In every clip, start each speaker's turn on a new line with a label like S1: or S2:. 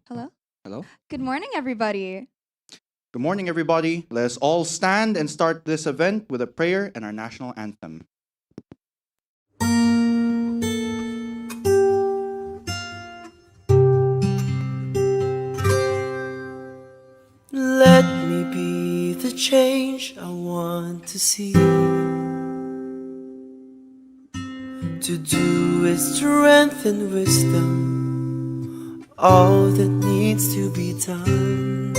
S1: Hello?
S2: Hello?
S1: Good morning, everybody.
S2: Good morning, everybody. Let's all stand and start this event with a prayer and our national anthem.
S3: Let me be the change I want to see. To do with strength and wisdom all that needs to be done,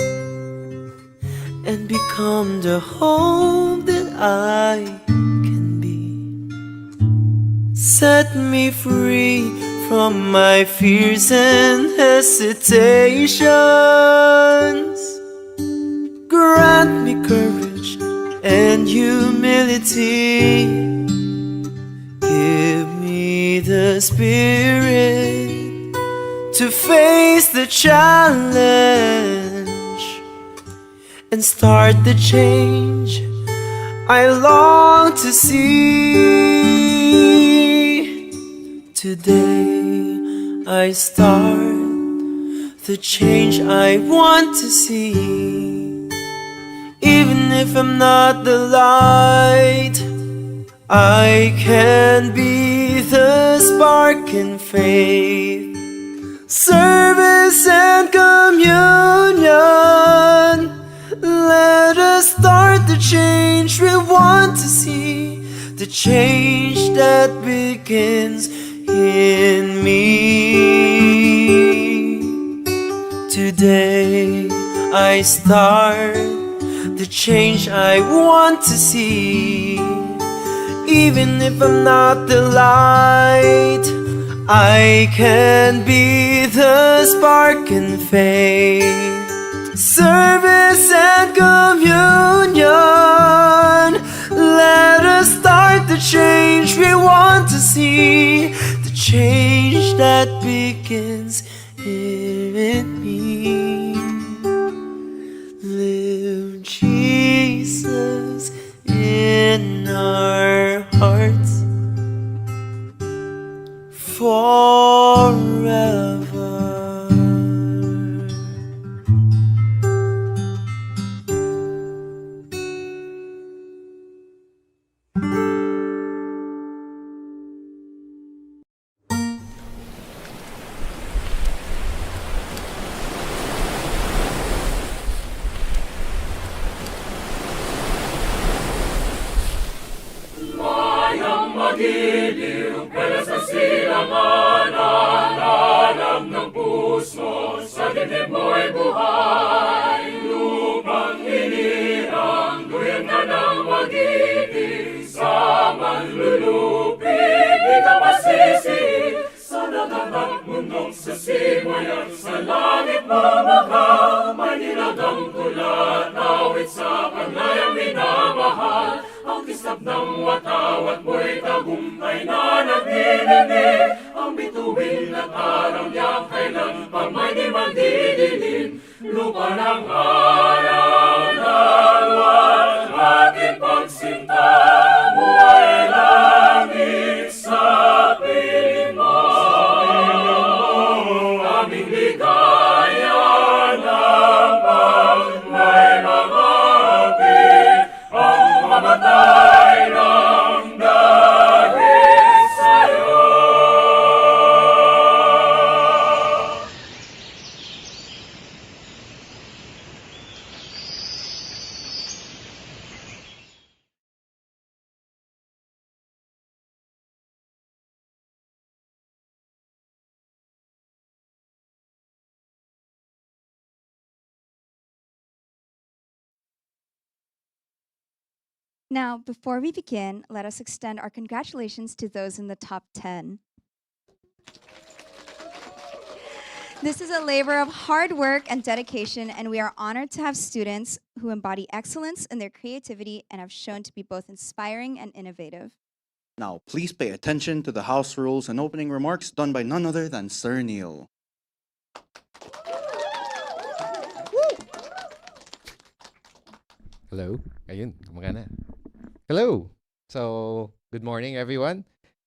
S3: and become the hope that I can be. Set me free from my fears and hesitations. Grant me courage and humility. Give me the spirit to face the challenge and start the change I long to see. Today I start the change I want to see. Even if I'm not the light, I can be the spark in faith, service and communion. Let us start the change we want to see, the change that begins in me. Today I start the change I want to see. Even if I'm not the light, I can be the spark in faith, service and communion. Let us start the change we want to see, the change that begins in me. Live Jesus in our hearts forever.
S4: Mayang magiliw, kaya sa silangan, alam ng puso, sa dibdib mo'y buhay. Lupang hinirang, duyan ka ng magiging, sa manlulupig, di ka masisi. Sa dagat at mundong sasimayan, sa langit mamakaw, may nilagang tulat, awit sa panlayang minamahal. Ang kislap ng watawat mo'y tagumpay na nagdidinig. Ang bituin at araw niya kailan pa may di magdidilim. Lupa ng araw ng buwan, ating pagsinta mo ay langit sa piling mo. Aming ligaya ng may mga mamatay ng dahil sa'yo.
S1: Now, before we begin, let us extend our congratulations to those in the top 10. This is a labor of hard work and dedication, and we are honored to have students who embody excellence in their creativity and have shown to be both inspiring and innovative.
S2: Now, please pay attention to the house rules and opening remarks done by none other than Sir Neil.
S5: Hello? Ayun, kumagana. Hello! So, good morning everyone.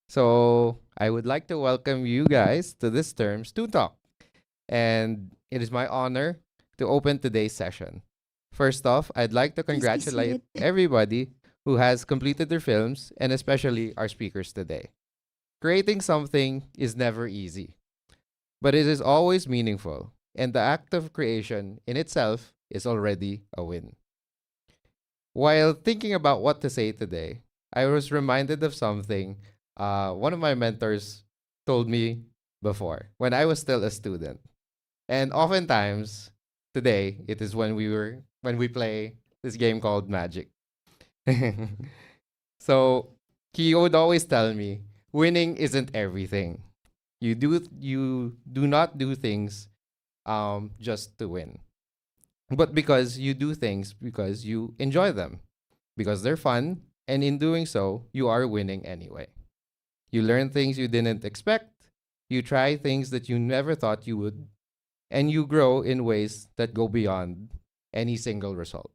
S5: So, I would like to welcome you guys to this term's Toontalk. And it is my honor to open today's session. First off, I'd like to
S1: Please be
S5: congratulate
S1: seated.
S5: everybody who has completed their films and especially our speakers today. Creating something is never easy, but it is always meaningful, and the act of creation in itself is already a win. While thinking about what to say today, I was reminded of something one of my mentors told me before when I was still a student. And oftentimes today it is when we play this game called Magic. So he would always tell me, winning isn't everything. You do not do things just to win, but because you do things because you enjoy them, because they're fun, and in doing so, you are winning anyway. You learn things you didn't expect, you try things that you never thought you would, and you grow in ways that go beyond any single result.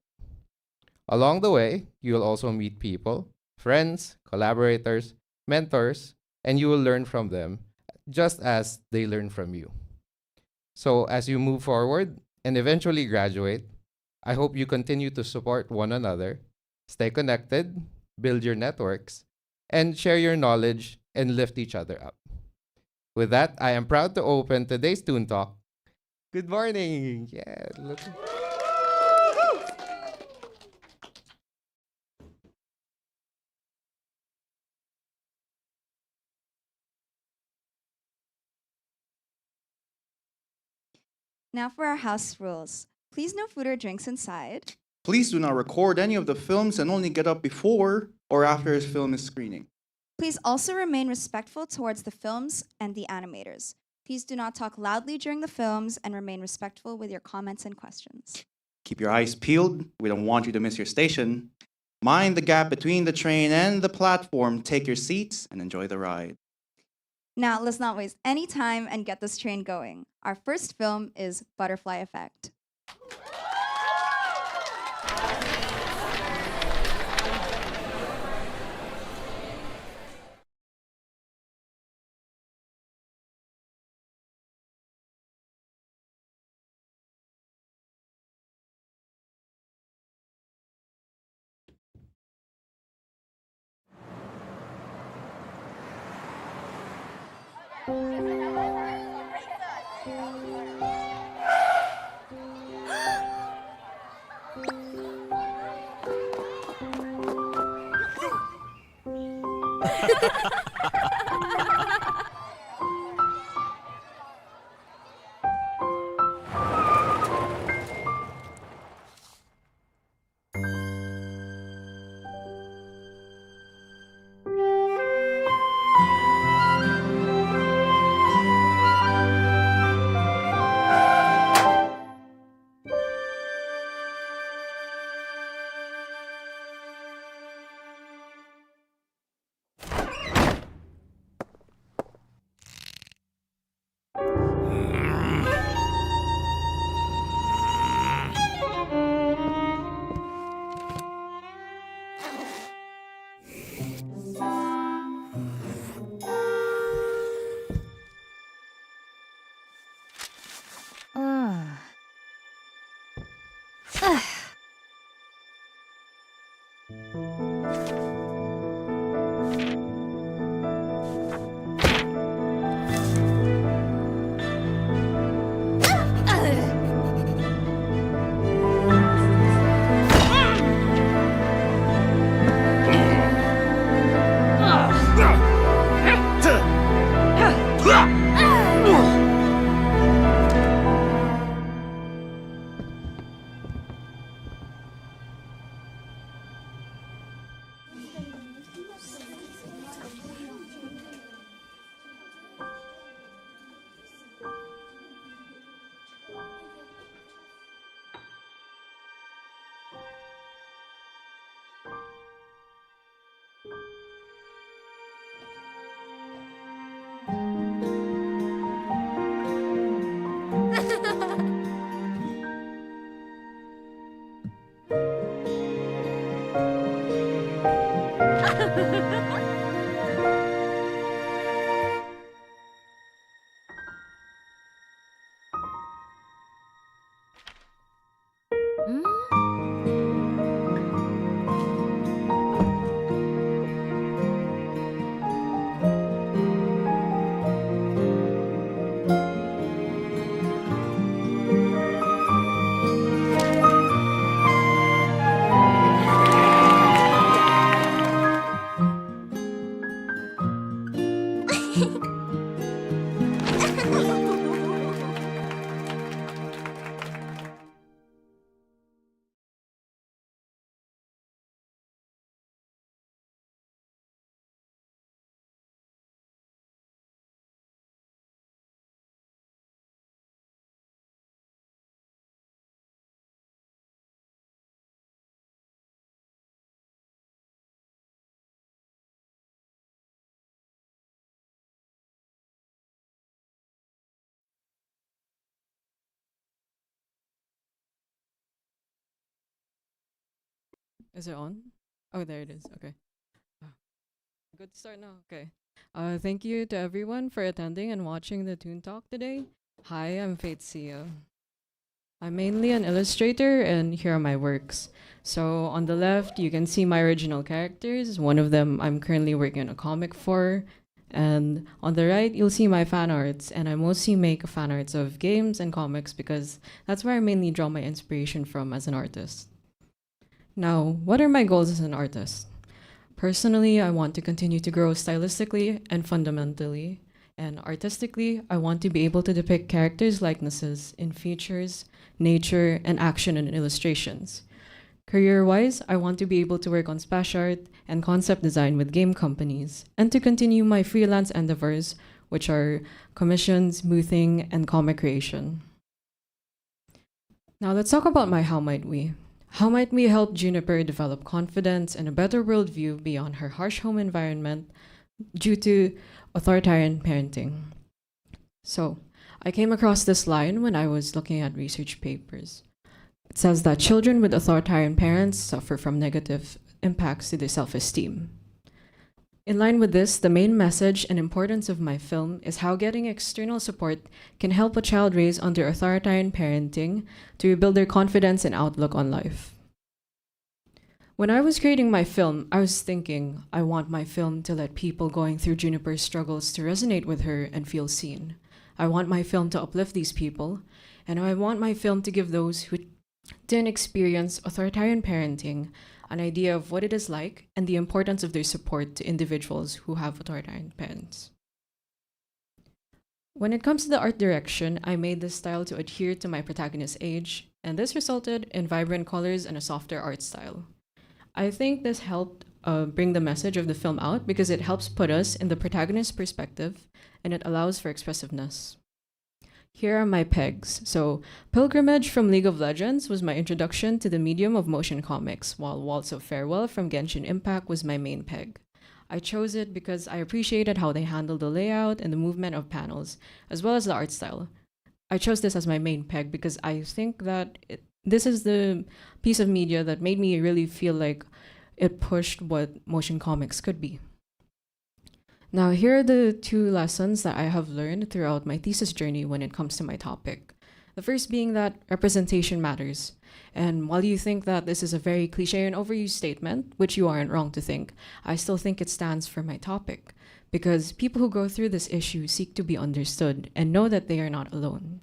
S5: Along the way, you'll also meet people, friends, collaborators, mentors, and you will learn from them just as they learn from you. So, as you move forward and eventually graduate, I hope you continue to support one another, stay connected, build your networks, and share your knowledge and lift each other up. With that, I am proud to open today's Toontalk. Good morning. Yeah.
S1: Now for our house rules. Please no food or drinks inside.
S2: Please do not record any of the films and only get up before or after his film is screening.
S1: Please also remain respectful towards the films and the animators. Please do not talk loudly during the films and remain respectful with your comments and questions.
S2: Keep your eyes peeled. We don't want you to miss your station. Mind the gap between the train and the platform. Take your seats and enjoy the ride.
S1: Now, let's not waste any time and get this train going. Our first film is Butterfly Effect.
S6: Is it on? Oh, there it is. Okay. Ah, good to start now. Okay. Thank you to everyone for attending and watching the Toon Talk today. Hi, I'm Faith Sia. I'm mainly an illustrator, and here are my works. So on the left, you can see my original characters. One of them I'm currently working on a comic for. And on the right, you'll see my fan arts, and I mostly make fan arts of games and comics because that's where I mainly draw my inspiration from as an artist. Now, what are my goals as an artist? Personally, I want to continue to grow stylistically and fundamentally. And artistically, I want to be able to depict characters' likenesses in features, nature, and action in illustrations. Career-wise, I want to be able to work on splash art and concept design with game companies, and to continue my freelance endeavors, which are commissions, boothing, and comic creation. Now let's talk about my how might we. How might we help Juniper develop confidence and a better worldview beyond her harsh home environment due to authoritarian parenting? So, I came across this line when I was looking at research papers. It says that children with authoritarian parents suffer from negative impacts to their self-esteem. In line with this, the main message and importance of my film is how getting external support can help a child raised under authoritarian parenting to rebuild their confidence and outlook on life. When I was creating my film, I was thinking I want my film to let people going through Juniper's struggles to resonate with her and feel seen. I want my film to uplift these people, and I want my film to give those who didn't experience authoritarian parenting an idea of what it is like and the importance of their support to individuals who have authoritarian parents. When it comes to the art direction, I made this style to adhere to my protagonist's age, and this resulted in vibrant colors and a softer art style. I think this helped bring the message of the film out because it helps put us in the protagonist's perspective and it allows for expressiveness. Here are my pegs. So, Pilgrimage from League of Legends was my introduction to the medium of motion comics, while Waltz of Farewell from Genshin Impact was my main peg. I chose it because I appreciated how they handled the layout and the movement of panels, as well as the art style. I chose this as my main peg because I think that this is the piece of media that made me really feel like it pushed what motion comics could be. Now, here are the two lessons that I have learned throughout my thesis journey when it comes to my topic. The first being that representation matters. And while you think that this is a very cliche and overused statement, which you aren't wrong to think, I still think it stands for my topic. Because people who go through this issue seek to be understood and know that they are not alone.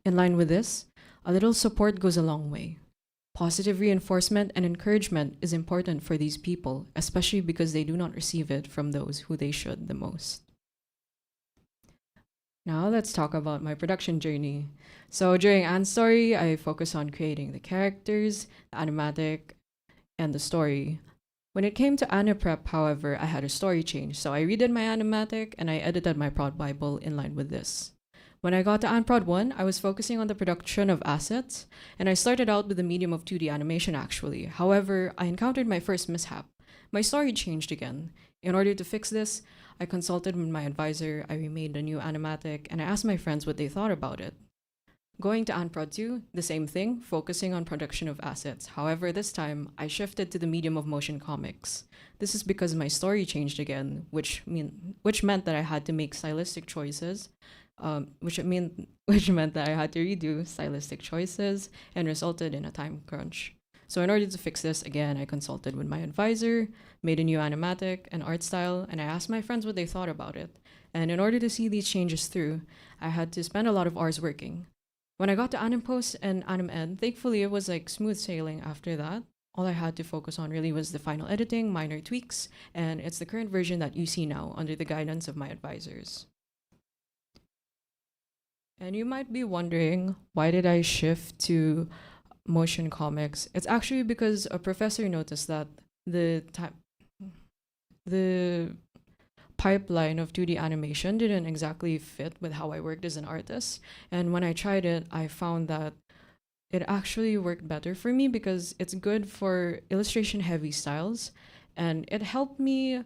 S6: In line with this, a little support goes a long way. Positive reinforcement and encouragement is important for these people, especially because they do not receive it from those who they should the most. Now let's talk about my production journey. So during Anne's story, I focused on creating the characters, the animatic, and the story. When it came to Anna Prep, however, I had a story change, so I redid my animatic and I edited my prod bible in line with this. When I got to Anprod 1, I was focusing on the production of assets, and I started out with the medium of 2D animation actually. However, I encountered my first mishap. My story changed again. In order to fix this, I consulted with my advisor, I remade a new animatic, and I asked my friends what they thought about it. Going to Anprod 2, the same thing, focusing on production of assets. However, this time, I shifted to the medium of motion comics. This is because my story changed again, which meant that I had to make stylistic choices, which meant that I had to redo stylistic choices and resulted in a time crunch. So in order to fix this, again, I consulted with my advisor, made a new animatic and art style, and I asked my friends what they thought about it. And in order to see these changes through, I had to spend a lot of hours working. When I got to Animpost and AnimEd, thankfully it was like smooth sailing after that. All I had to focus on really was the final editing, minor tweaks, and it's the current version that you see now under the guidance of my advisors. And you might be wondering, why did I shift to motion comics? It's actually because a professor noticed that the pipeline of 2D animation didn't exactly fit with how I worked as an artist. And when I tried it, I found that it actually worked better for me because it's good for illustration-heavy styles, and it helped me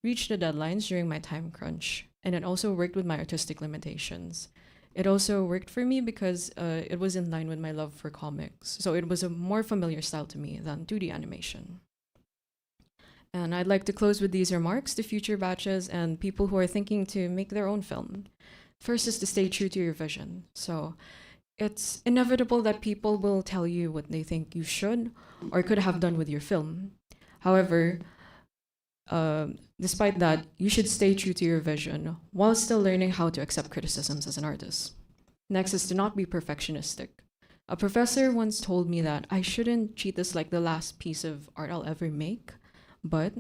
S6: reach the deadlines during my time crunch. And it also worked with my artistic limitations. It also worked for me because it was in line with my love for comics. So it was a more familiar style to me than 2D animation. And I'd like to close with these remarks to future batches and people who are thinking to make their own film. First is to stay true to your vision. So it's inevitable that people will tell you what they think you should or could have done with your film. However, despite that, you should stay true to your vision while still learning how to accept criticisms as an artist. Next is to not be perfectionistic. A professor once told me that I shouldn't treat this like the last piece of art I'll ever make, but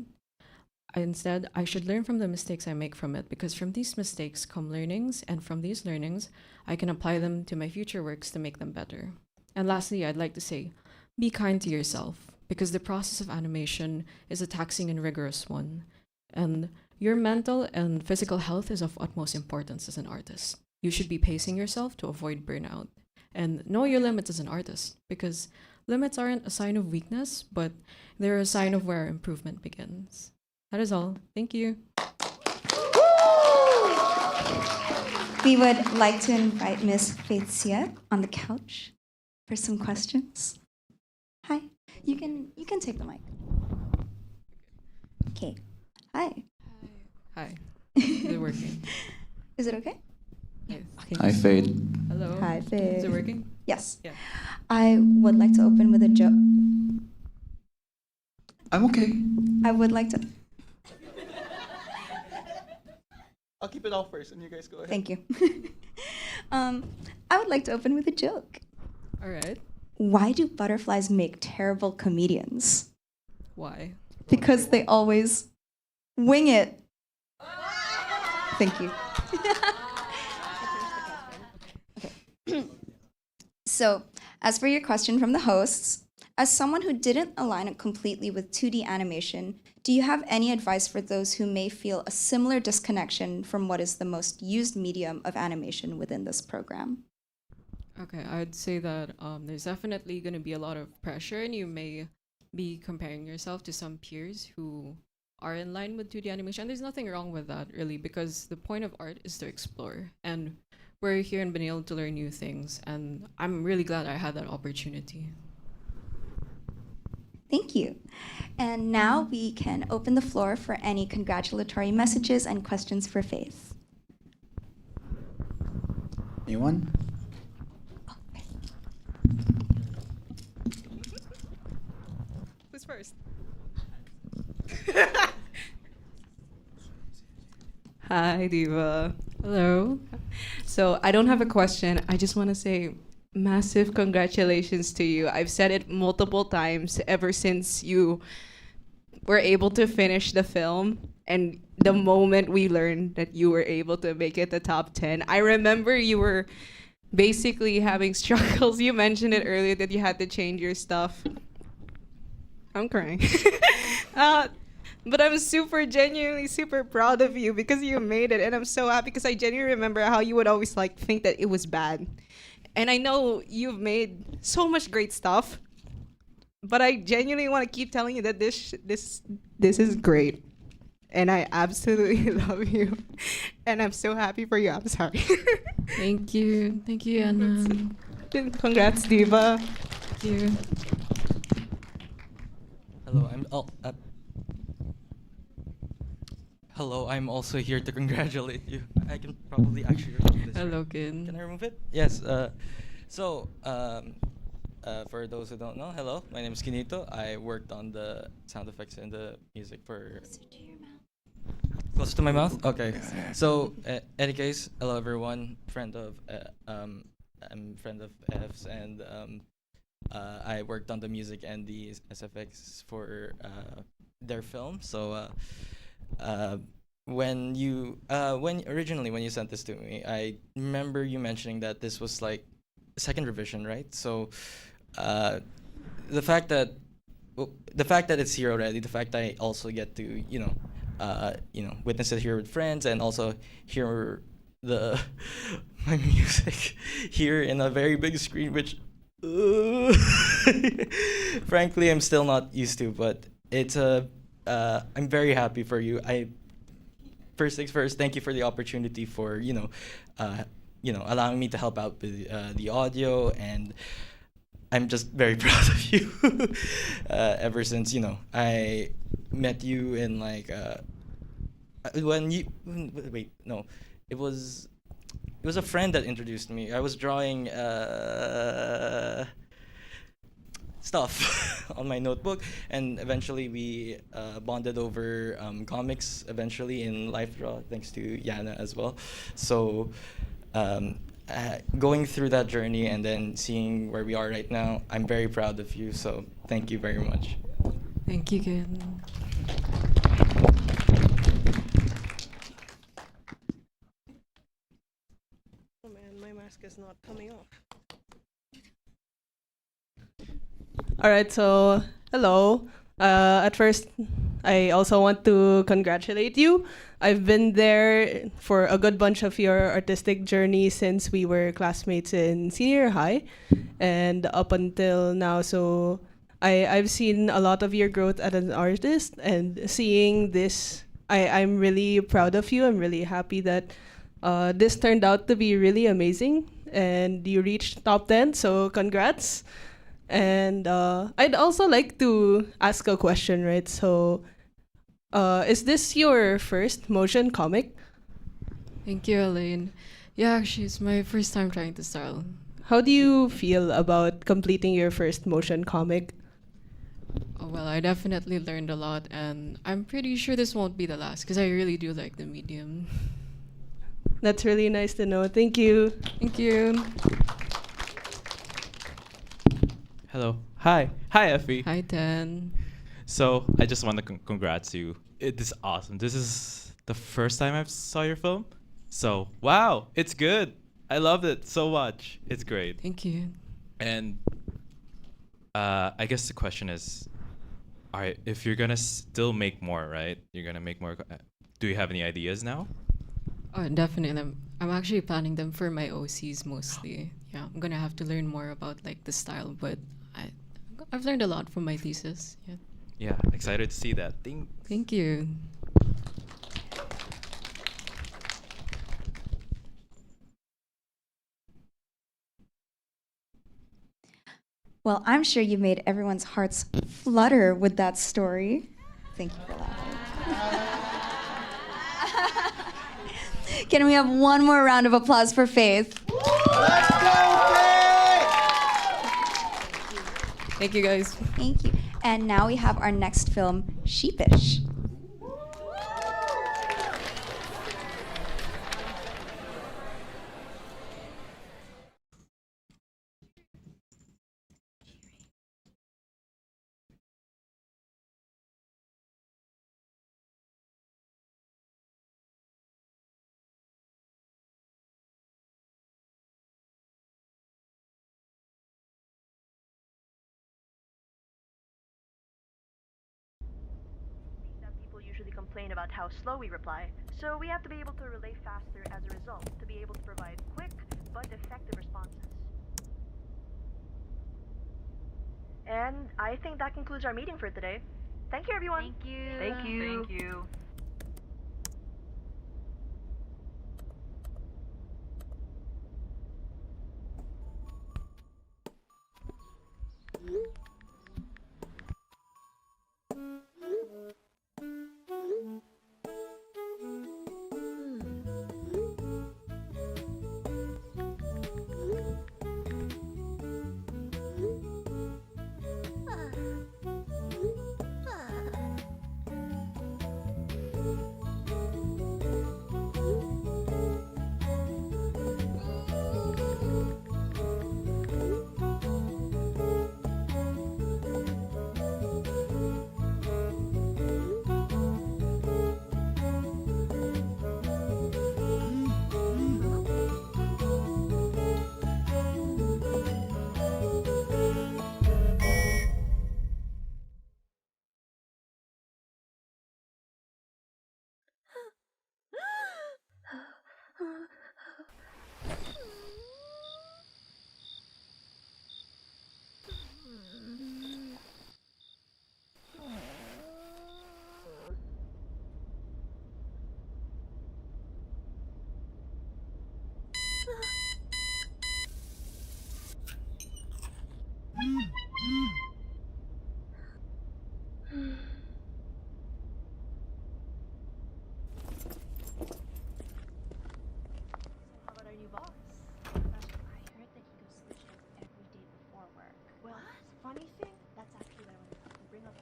S6: instead, I should learn from the mistakes I make from it, because from these mistakes come learnings, and from these learnings, I can apply them to my future works to make them better. And lastly, I'd like to say, be kind to yourself, because the process of animation is a taxing and rigorous one. And your mental and physical health is of utmost importance as an artist. You should be pacing yourself to avoid burnout. And know your limits as an artist, because limits aren't a sign of weakness, but they're a sign of where improvement begins. That is all. Thank you.
S1: We would like to invite Miss Faith Sia on the couch for some questions. Hi. You can take the mic. Okay. Hi.
S6: Hi. Is it working?
S1: Is it okay?
S6: Yes.
S2: Hi, Fade.
S6: Hello.
S1: Hi, Faith.
S6: Is it working?
S1: Yes.
S6: Yeah.
S1: I would like to open with a joke.
S2: I'm okay.
S1: I would like to.
S2: I'll keep it all first, and you guys go ahead.
S1: Thank you. I would like to open with a joke.
S6: All right.
S1: Why do butterflies make terrible comedians?
S6: Why?
S1: Because they always wing it. Thank you. Okay. So, as for your question from the hosts, as someone who didn't align it completely with 2D animation, do you have any advice for those who may feel a similar disconnection from what is the most used medium of animation within this program?
S6: Okay, I'd say that there's definitely going to be a lot of pressure, and you may be comparing yourself to some peers who are in line with 2D animation. There's nothing wrong with that, really, because the point of art is to explore. And we're here and been able to learn new things, and I'm really glad I had that opportunity.
S1: Thank you. And now we can open the floor for any congratulatory messages and questions for Faith.
S2: Anyone?
S7: Who's first? Hi, Diva.
S6: Hello.
S7: So I don't have a question. I just want to say massive congratulations to you. I've said it multiple times ever since you were able to finish the film, and the moment we learned that you were able to make it the top 10. I remember you were basically having struggles. You mentioned it earlier that you had to change your stuff. I'm crying. But I'm genuinely super proud of you because you made it, and I'm so happy because I genuinely remember how you would always like think that it was bad. And I know you've made so much great stuff, but I genuinely want to keep telling you that this is great. And I absolutely love you. And I'm so happy for you. I'm sorry.
S6: Thank you. Thank you, Anna.
S7: Congrats, Diva.
S6: Thank you.
S8: Hello, Hello, I'm also here to congratulate you. I can probably actually remove this.
S6: Hello,
S8: right?
S6: Kin.
S8: Can I remove it? Yes. For those who don't know, hello, my name is Kinito. I worked on the sound effects and the music for. Close to my mouth. Okay. So, any case, hello everyone. I'm friend of F's, and I worked on the music and the SFX for their film. So. When originally when you sent this to me, I remember you mentioning that this was like second revision, right? So, the fact that it's here already, the fact that I also get to witness it here with friends and also hear my music here in a very big screen, which frankly I'm still not used to, but it's I'm very happy for you. First things first, thank you for the opportunity for allowing me to help out with the audio, and I'm just very proud of you. Ever since I met you in like when you wait no, it was a friend that introduced me. I was drawing stuff on my notebook, and eventually we bonded over comics. Eventually in Life Draw, thanks to Yana as well. So. Going through that journey and then seeing where we are right now, I'm very proud of you. So thank you very much.
S6: Thank you, Ken.
S9: Oh man, my mask is not coming off. All right, so hello. At first, I also want to congratulate you. I've been there for a good bunch of your artistic journey since we were classmates in senior high and up until now. So I've seen a lot of your growth as an artist, and seeing this, I'm really proud of you. I'm really happy that this turned out to be really amazing and you reached top 10, so congrats. And I'd also like to ask a question, right? So, is this your first motion comic?
S6: Thank you, Elaine. Yeah, actually, it's my first time trying to style.
S9: How do you feel about completing your first motion comic?
S6: Oh, well, I definitely learned a lot, and I'm pretty sure this won't be the last because I really do like the medium.
S9: That's really nice to know. Thank you.
S6: Thank you.
S10: Hello. Hi. Hi, Effie.
S6: Hi, Ten.
S10: So I just want to congrats you. It is awesome. This is the first time I saw your film. So wow, it's good. I loved it so much. It's great.
S6: Thank you.
S10: And I guess the question is, all right, if you're gonna still make more, right? You're gonna make more. Do you have any ideas now?
S6: Oh, definitely. I'm actually planning them for my OCs mostly. Yeah, I'm gonna have to learn more about like the style, but I've learned a lot from my thesis. Yeah.
S10: Yeah, excited to see that.
S6: Thank you.
S1: Well, I'm sure you made everyone's hearts flutter with that story. Thank you for laughing. Can we have one more round of applause for Faith?
S3: Let's go, Faith!
S6: Thank you, guys.
S1: Thank you. And now we have our next film, Sheepish.
S11: That people usually complain about how slow we reply, so we have to be able to relay faster as a result, to be able to provide quick but effective responses. And I think that concludes our meeting for today. Thank you, everyone.
S12: Thank you.
S11: Thank you.
S12: Thank you.
S11: How about our new boss?
S12: I heard that he goes switch up every day before work.
S11: Well, funny thing, that's actually what I wanted to bring up.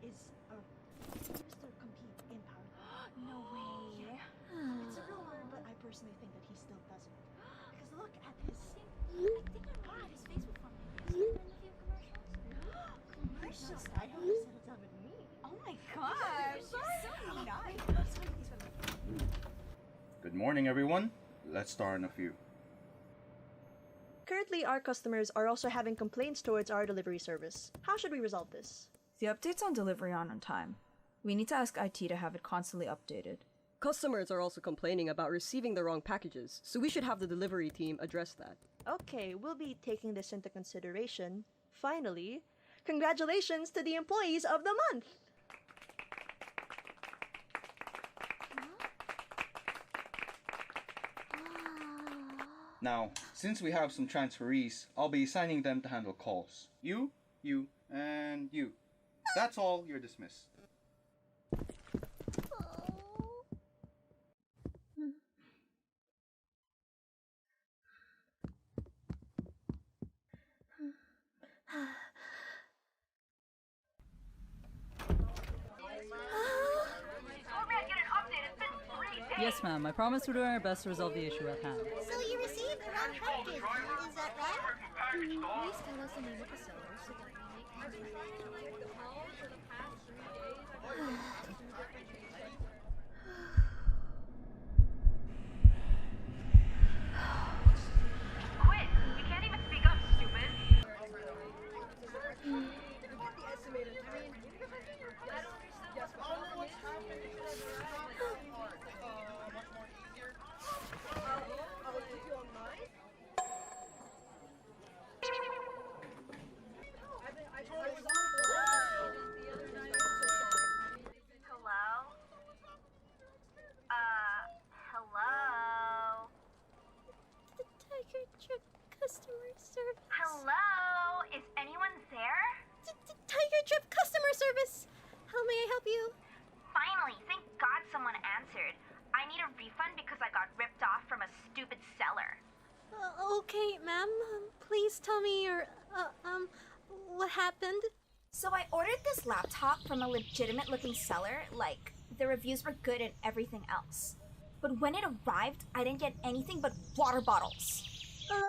S11: He used to compete in power.
S12: No way.
S11: Yeah. It's a rumor, but I personally think that he still doesn't. Because look at his...
S12: I think I remember his face before. Maybe he's been in a few commercials.
S11: Commercials? I hope he settled down with me.
S12: Oh my gosh, you're so nice.
S13: Good morning, everyone. Let's start on a few.
S11: Currently, our customers are also having complaints towards our delivery service. How should we resolve this?
S14: The updates on delivery aren't on time. We need to ask IT to have it constantly updated.
S15: Customers are also complaining about receiving the wrong packages, so we should have the delivery team address that.
S11: Okay, we'll be taking this into consideration. Finally, congratulations to the employees of the month!
S13: Now, since we have some transferees, I'll be assigning them to handle calls. You, and you. That's all, you're dismissed.
S16: Yes, ma'am. I promise we're doing our best to resolve the issue at hand.
S12: So you received the wrong packages, is that right? Please tell us the name of the seller so that we may contact
S11: Quit! You can't even speak up, stupid! Hello?
S12: The Tiger Trip customer service.
S11: Hello? Is anyone there?
S12: Tiger Trip customer service. How may I help you?
S11: Finally, thank God someone answered. I need a refund because I got ripped off from a stupid seller.
S12: Okay, ma'am. Please tell me what happened?
S1: So I ordered this laptop from a legitimate-looking seller, like, the reviews were good and everything else. But when it arrived, I didn't get anything but water bottles.
S11: Hello?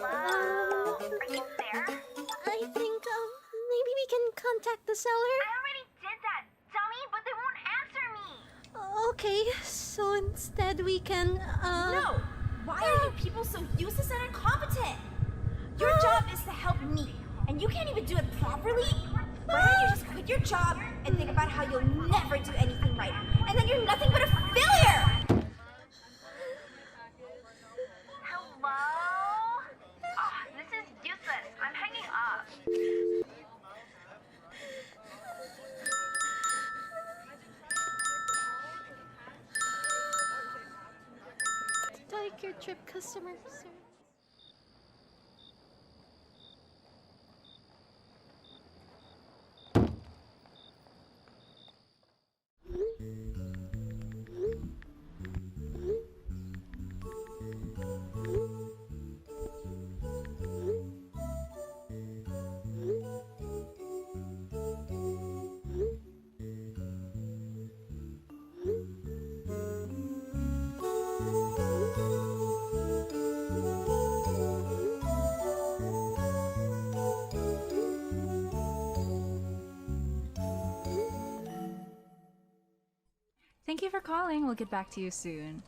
S11: Are you there?
S12: I think, maybe we can contact the seller?
S11: I already did that, dummy, but they won't answer me!
S12: Okay, so instead we can,
S1: No! Why are you people so useless and incompetent? Your job is to help me, and you can't even do it properly? Why don't you just quit your job and think about how you'll never do anything right, and then you're nothing but a failure!
S11: Hello? This is useless. I'm hanging up.
S12: Tiger Trip customer service.
S14: Thank you for calling. We'll get back to you soon.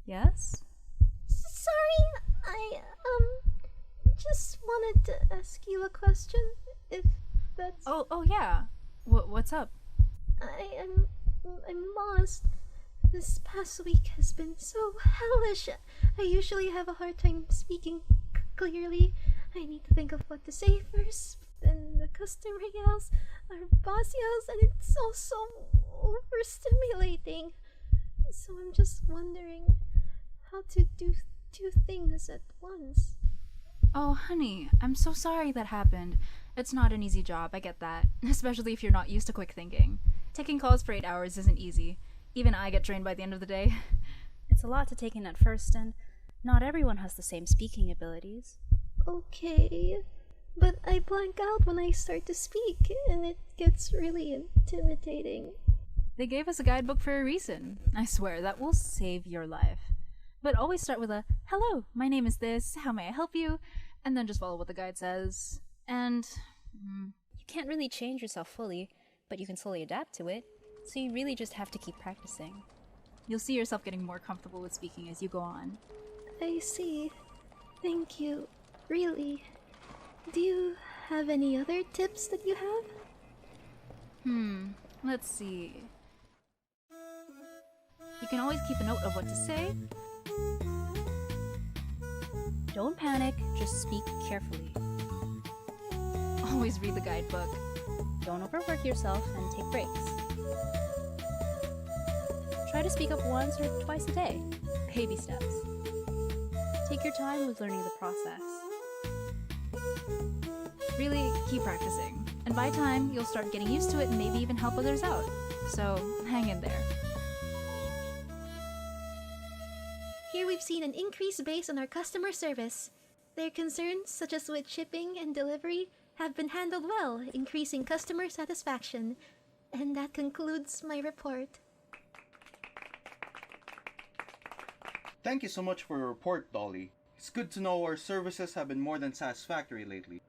S14: Yes?
S12: Sorry, I just wanted to ask you a question, if that's...
S14: Oh yeah. What's up?
S12: I'm lost. This past week has been so hellish. I usually have a hard time speaking clearly. I need to think of what to say first, customer yells, our boss yells, and it's also overstimulating. So I'm just wondering how to do two things at once.
S17: Oh, honey, I'm so sorry that happened. It's not an easy job, I get that. Especially if you're not used to quick thinking. Taking calls for 8 hours isn't easy. Even I get drained by the end of the day.
S18: It's a lot to take in at first, and not everyone has the same speaking abilities.
S12: Okay, but I blank out when I start to speak, and it gets really intimidating.
S17: They gave us a guidebook for a reason. I swear, that will save your life. But always start with a, hello, my name is this, how may I help you? And then just follow what the guide says. And
S18: you can't really change yourself fully, but you can slowly adapt to it. So you really just have to keep practicing.
S17: You'll see yourself getting more comfortable with speaking as you go on.
S12: I see. Thank you. Really. Do you have any other tips that you have?
S17: Let's see. You can always keep a note of what to say.
S18: Don't panic, just speak carefully.
S17: Always read the guidebook.
S18: Don't overwork yourself and take breaks. Try to speak up once or twice a day. Baby steps. Take your time with learning the process.
S17: Really keep practicing. And by time, you'll start getting used to it and maybe even help others out. So hang in there.
S12: Here we've seen an increase based on our customer service. Their concerns, such as with shipping and delivery, have been handled well, increasing customer satisfaction. And that concludes my report.
S13: Thank you so much for your report, Dolly. It's good to know our services have been more than satisfactory lately.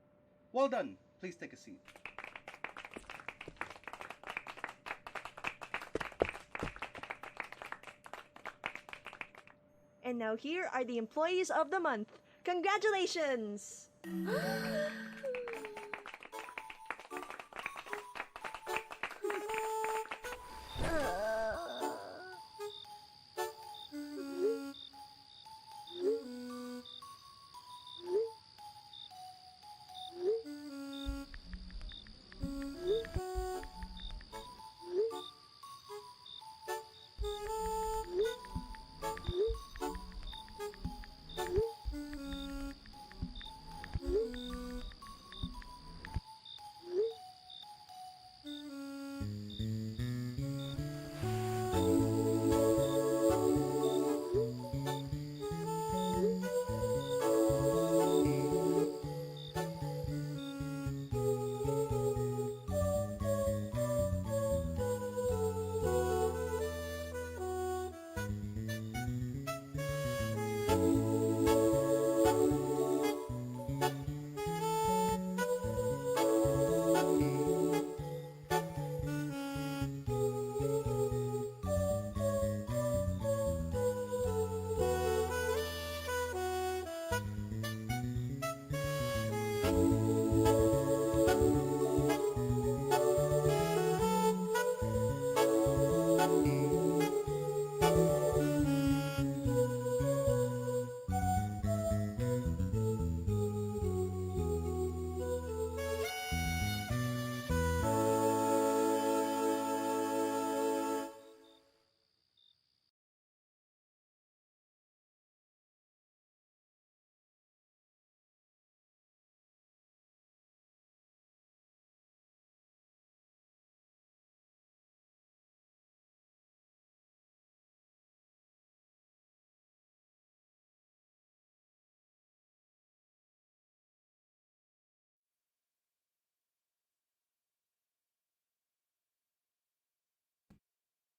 S13: Well done. Please take a seat.
S11: And now here are the employees of the month. Congratulations!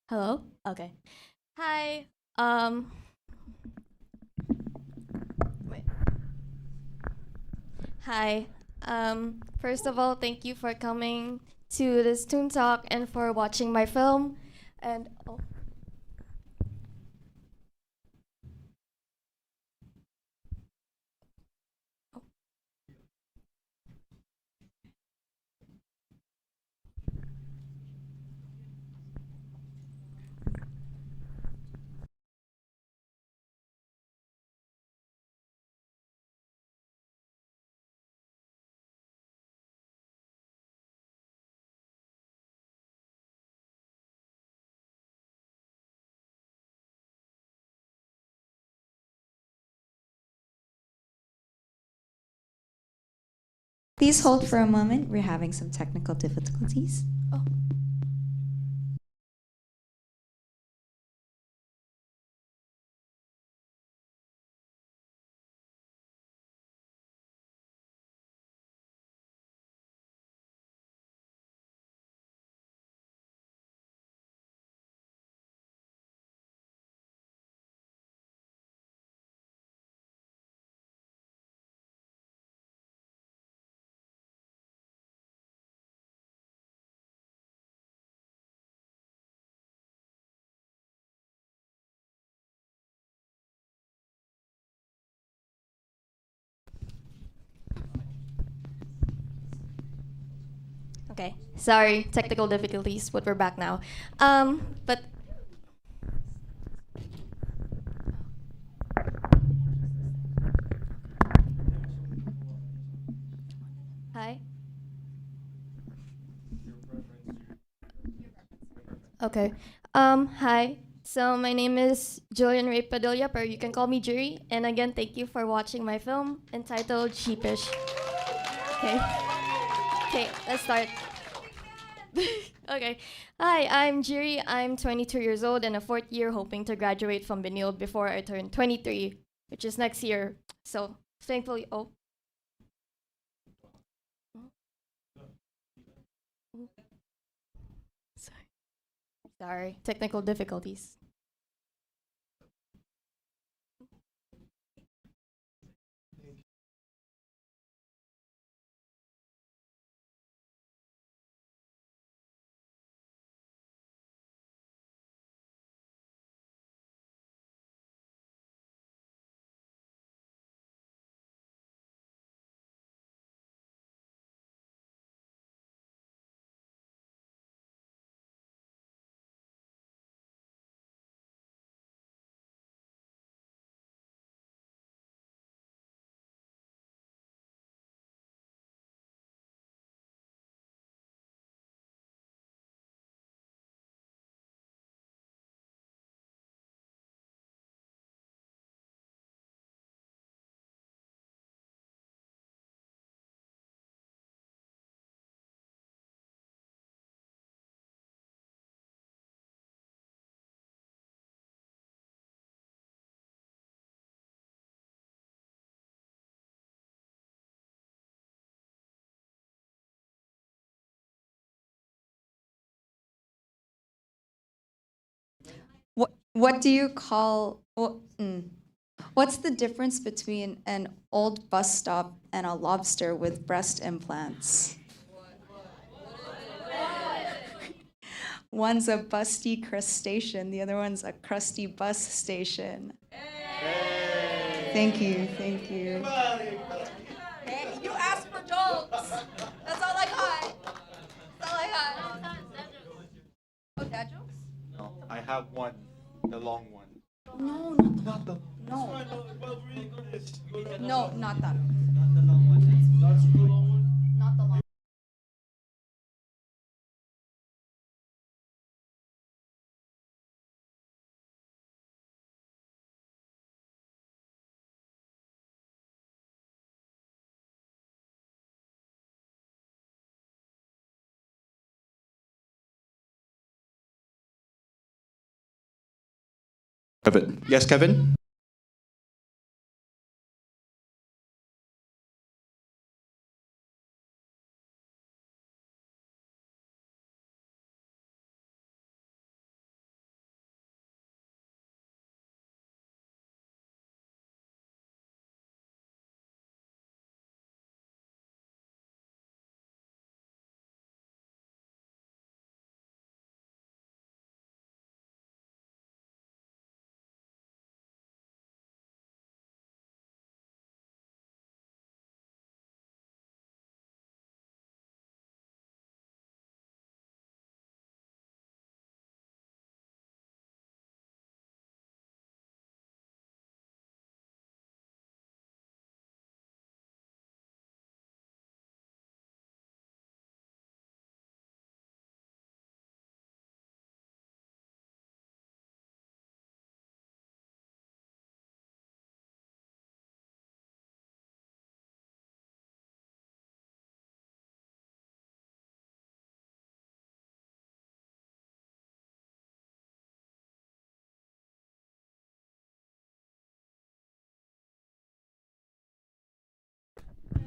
S19: Hello? Okay. Hi. Wait. Hi. First of all, thank you for coming to this Toontalk and for watching my film. And oh.
S1: Please hold for a moment. We're having some technical difficulties.
S19: Okay, sorry, technical difficulties, but we're back now. But hi. Okay. Hi. So my name is Julian Ray Padilla, but you can call me Jury. And again, thank you for watching my film entitled Sheepish. Okay. Okay, let's start. Okay. Hi, I'm Jiri. I'm 22 years old and a fourth year hoping to graduate from Benilde before I turn 23, which is next year. So, thankfully, sorry, technical difficulties.
S1: What do you call what's the difference between an old bus stop and a lobster with breast implants? One's a busty crustacean, the other one's a crusty bus station. Thank you, thank you.
S20: Hey, you asked for jokes. That's all I got. That's all I got. Oh, dad jokes?
S2: No, I have one, the long one.
S1: No,
S2: Not the.
S1: no. No, not that. Not the long.
S2: Kevin. Yes, Kevin?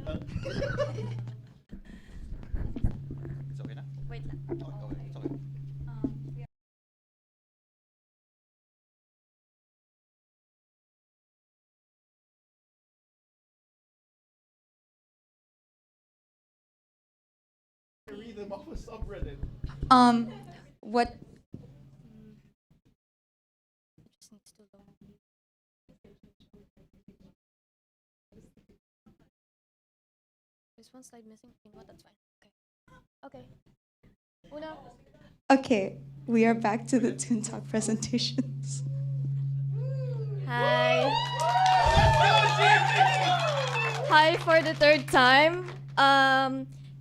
S2: It's okay now?
S19: Wait lang.
S2: It's okay.
S21: Read them off a subreddit.
S1: What?
S19: There's one slide missing. You know what? That's fine. Okay. Una.
S1: Okay, we are back to the Toontalk presentations.
S19: Hi. Hi for the third time.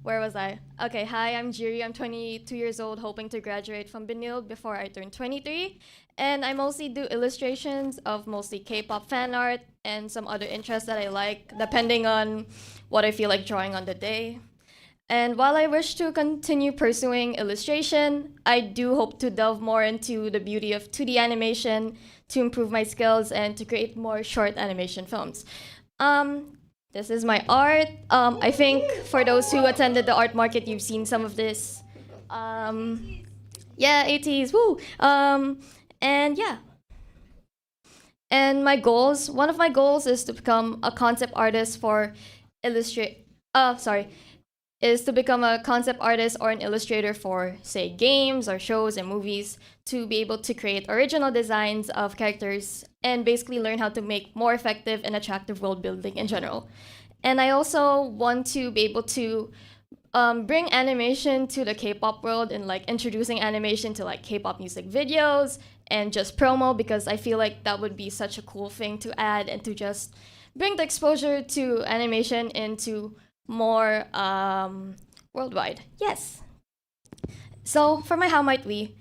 S19: Where was I? Okay, hi, I'm Jiri. I'm 22 years old, hoping to graduate from Benil before I turn 23. And I mostly do illustrations of mostly K-pop fan art and some other interests that I like, depending on what I feel like drawing on the day. And while I wish to continue pursuing illustration, I do hope to delve more into the beauty of 2D animation to improve my skills and to create more short animation films. This is my art. I think for those who attended the art market, you've seen some of this. Yeah, 80s, woo! And yeah. And my goals, one of my goals is to become a concept artist for is to become a concept artist or an illustrator for, say, games or shows and movies, to be able to create original designs of characters and basically learn how to make more effective and attractive world building in general. And I also want to be able to bring animation to the K-pop world and like introducing animation to like K-pop music videos and just promo, because I feel like that would be such a cool thing to add and to just bring the exposure to animation into more worldwide. Yes. So for my how might we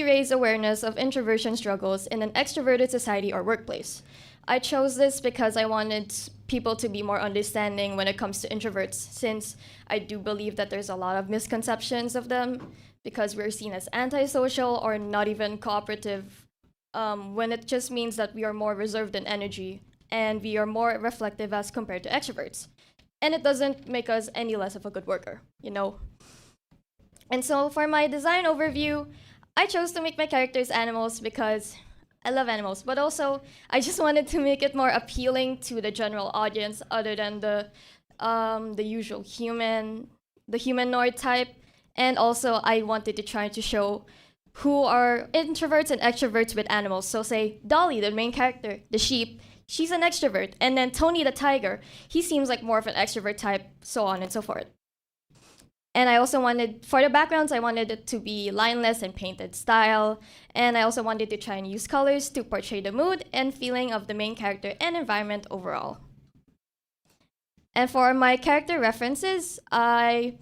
S19: raise awareness of introversion struggles in an extroverted society or workplace? I chose this because I wanted people to be more understanding when it comes to introverts, since I do believe that there's a lot of misconceptions of them because we're seen as antisocial or not even cooperative, when it just means that we are more reserved in energy and we are more reflective as compared to extroverts. And it doesn't make us any less of a good worker, you know? And so for my design overview, I chose to make my characters animals because I love animals, but also I just wanted to make it more appealing to the general audience other than the usual humanoid type. And also I wanted to try to show who are introverts and extroverts with animals. So say Dolly, the main character, the sheep, she's an extrovert. And then Tony the tiger, he seems like more of an extrovert type, so on and so forth. And I also wanted, for the backgrounds, I wanted it to be lineless and painted style. And I also wanted to try and use colors to portray the mood and feeling of the main character and environment overall. And for my character references, I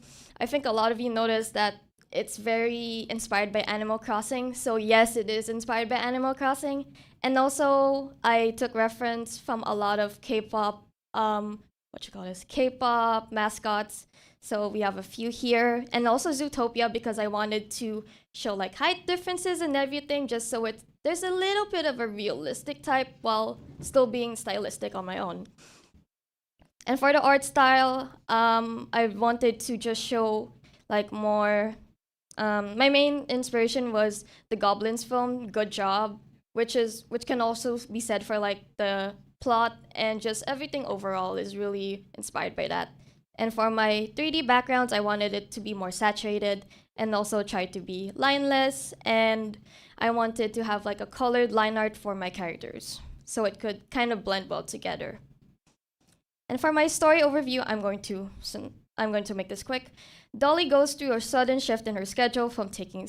S19: think a lot of you noticed that it's very inspired by Animal Crossing. So yes, it is inspired by Animal Crossing. And also, I took reference from a lot of K-pop, K-pop mascots. So we have a few here, and also Zootopia, because I wanted to show like height differences and everything, just so there's a little bit of a realistic type while still being stylistic on my own. And for the art style, I wanted to just show like more. My main inspiration was the Goblins film, Good Job, which can also be said for like the plot, and just everything overall is really inspired by that. And for my 3D backgrounds, I wanted it to be more saturated and also try to be lineless. And I wanted to have like a colored line art for my characters, so it could kind of blend well together. And for my story overview, I'm going to make this quick. Dolly goes through a sudden shift in her schedule from taking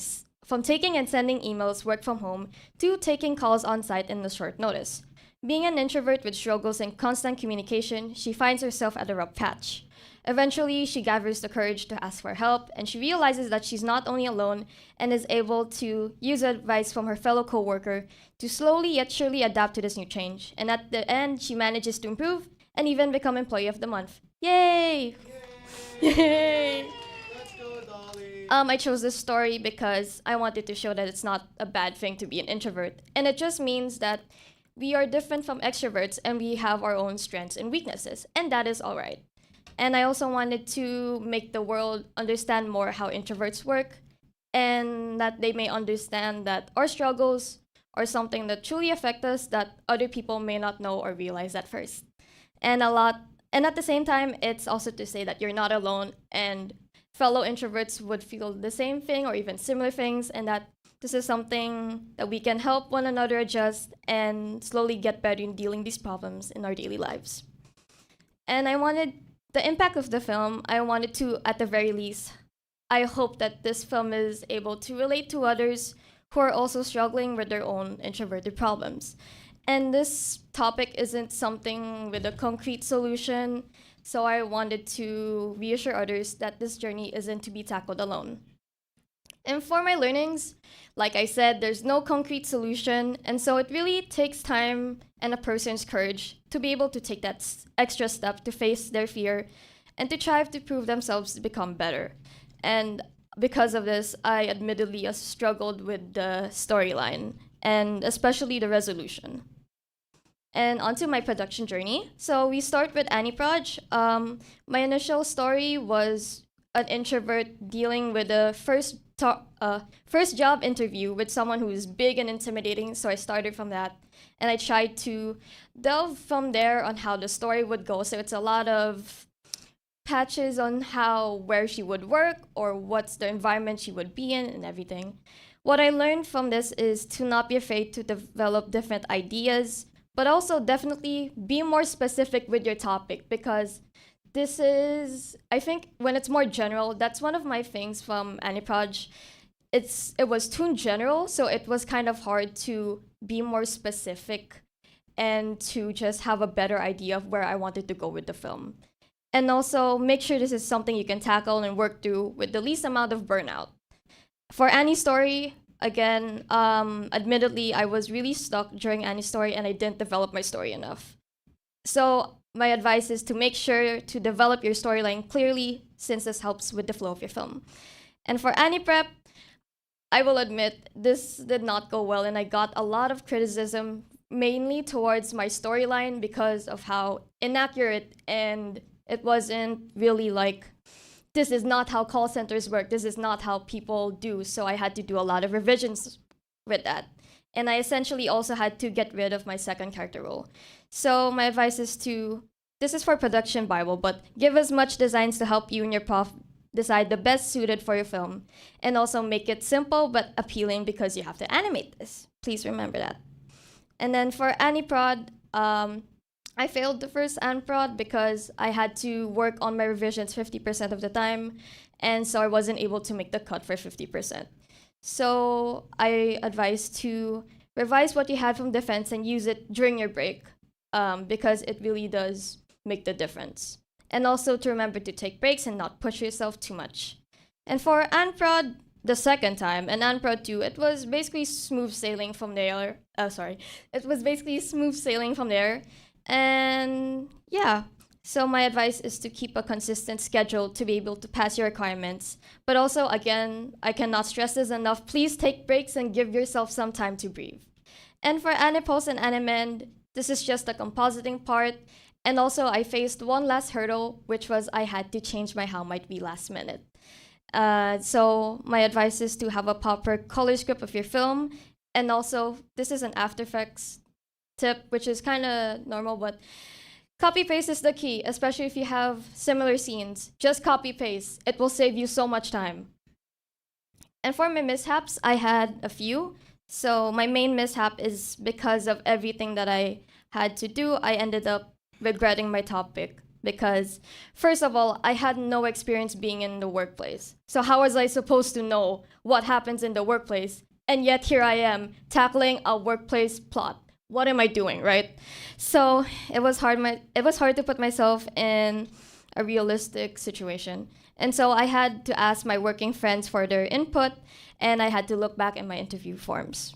S19: and sending emails work from home to taking calls on site in a short notice. Being an introvert with struggles in constant communication, she finds herself at a rough patch. Eventually, she gathers the courage to ask for help, and she realizes that she's not only alone and is able to use advice from her fellow coworker to slowly yet surely adapt to this new change. And at the end, she manages to improve and even become Employee of the Month. Yay! Yay!
S21: Let's go, Dolly.
S19: I chose this story because I wanted to show that it's not a bad thing to be an introvert, and it just means that we are different from extroverts and we have our own strengths and weaknesses, and that is all right. And I also wanted to make the world understand more how introverts work, and that they may understand that our struggles are something that truly affect us that other people may not know or realize at first. And at the same time, it's also to say that you're not alone, and fellow introverts would feel the same thing or even similar things, and that this is something that we can help one another adjust and slowly get better in dealing these problems in our daily lives. And I wanted the impact of the film, I wanted to, at the very least, I hope that this film is able to relate to others who are also struggling with their own introverted problems. And this topic isn't something with a concrete solution, so I wanted to reassure others that this journey isn't to be tackled alone. And for my learnings, like I said, there's no concrete solution, and so it really takes time and a person's courage to be able to take that extra step to face their fear and to try to prove themselves to become better. And because of this, I admittedly struggled with the storyline and especially the resolution. And onto my production journey. So we start with Annie Proj. My initial story was an introvert dealing with a first job interview with someone who is big and intimidating. So I started from that, and I tried to delve from there on how the story would go. So it's a lot of patches on where she would work or what's the environment she would be in and everything. What I learned from this is to not be afraid to develop different ideas, but also definitely be more specific with your topic, because this is, I think, when it's more general, that's one of my things from Aniproj. It was too general, so it was kind of hard to be more specific and to just have a better idea of where I wanted to go with the film. And also make sure this is something you can tackle and work through with the least amount of burnout. For Annie's story, again, admittedly, I was really stuck during Annie's story and I didn't develop my story enough. So my advice is to make sure to develop your storyline clearly, since this helps with the flow of your film. And for Annie Prep, I will admit this did not go well, and I got a lot of criticism, mainly towards my storyline because of how inaccurate, and it wasn't really like, this is not how call centers work, this is not how people do. So I had to do a lot of revisions with that. And I essentially also had to get rid of my second character role. So my advice is this is for production Bible, but give as much designs to help you and your prof decide the best suited for your film. And also make it simple but appealing, because you have to animate this. Please remember that. And then for Annie Prod, I failed the first Anprod because I had to work on my revisions 50% of the time, and so I wasn't able to make the cut for 50%. So I advise to revise what you had from defense and use it during your break, because it really does make the difference. And also to remember to take breaks and not push yourself too much. And for Anprod, the second time, and Anprod 2, it was basically smooth sailing from there. It was basically smooth sailing from there. And yeah, so my advice is to keep a consistent schedule to be able to pass your requirements. But also, again, I cannot stress this enough, please take breaks and give yourself some time to breathe. And for Anipulse and Animend, this is just the compositing part. And also, I faced one last hurdle, which was I had to change my how might be last minute. So my advice is to have a proper color script of your film. And also, this is an After Effects tip, which is kind of normal, but copy paste is the key, especially if you have similar scenes. Just copy paste. It will save you so much time. And for my mishaps, I had a few. So my main mishap is because of everything that I had to do, I ended up regretting my topic because, first of all, I had no experience being in the workplace. So how was I supposed to know what happens in the workplace? And yet here I am tackling a workplace plot. What am I doing, right? So it was hard to put myself in a realistic situation. And so I had to ask my working friends for their input, and I had to look back at my interview forms.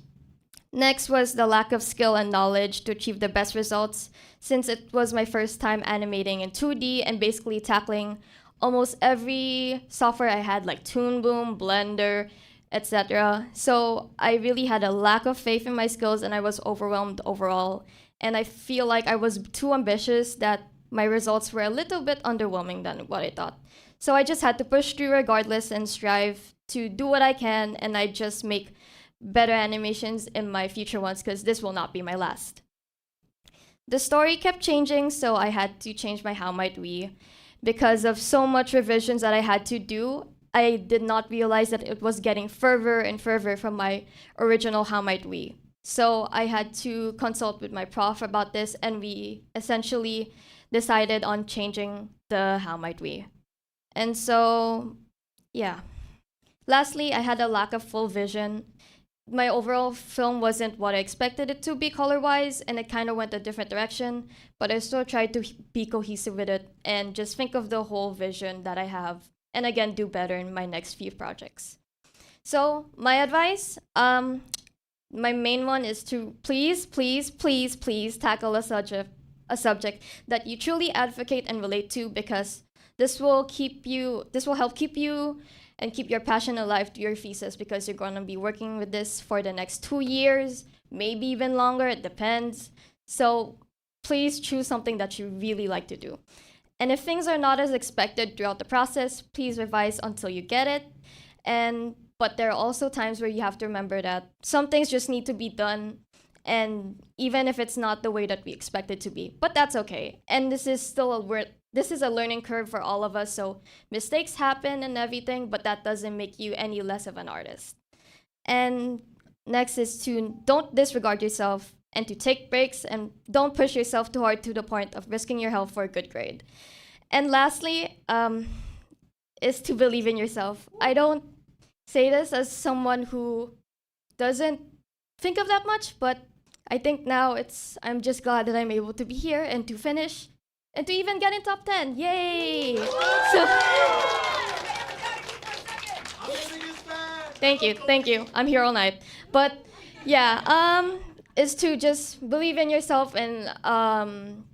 S19: Next was the lack of skill and knowledge to achieve the best results, since it was my first time animating in 2D and basically tackling almost every software I had, like Toon Boom, Blender, etc. So I really had a lack of faith in my skills, and I was overwhelmed overall. And I feel like I was too ambitious that my results were a little bit underwhelming than what I thought. So I just had to push through regardless and strive to do what I can, and I just make better animations in my future ones because this will not be my last. The story kept changing, so I had to change my How Might We. Because of so much revisions that I had to do, I did not realize that it was getting further and further from my original How Might We. So I had to consult with my prof about this, and we essentially decided on changing the How Might We. And so, yeah. Lastly, I had a lack of full vision. My overall film wasn't what I expected it to be color-wise, and it kind of went a different direction, but I still tried to be cohesive with it and just think of the whole vision that I have, and again, do better in my next few projects. So, my advice, my main one is to please, please, please, please tackle a subject that you truly advocate and relate to, because this will help keep you and keep your passion alive to your thesis, because you're going to be working with this for the next 2 years, maybe even longer, it depends. So please choose something that you really like to do. And if things are not as expected throughout the process, please revise until you get it. But there are also times where you have to remember that some things just need to be done, and even if it's not the way that we expect it to be, but that's okay. And this is a learning curve for all of us, so mistakes happen and everything, but that doesn't make you any less of an artist. And next is to don't disregard yourself, and to take breaks, and don't push yourself too hard to the point of risking your health for a good grade. And lastly, is to believe in yourself. I don't say this as someone who doesn't think of that much, but I think now I'm just glad that I'm able to be here and to finish and to even get in top 10. Yay! So, thank you. I'm here all night. But yeah, is to just believe in yourself, and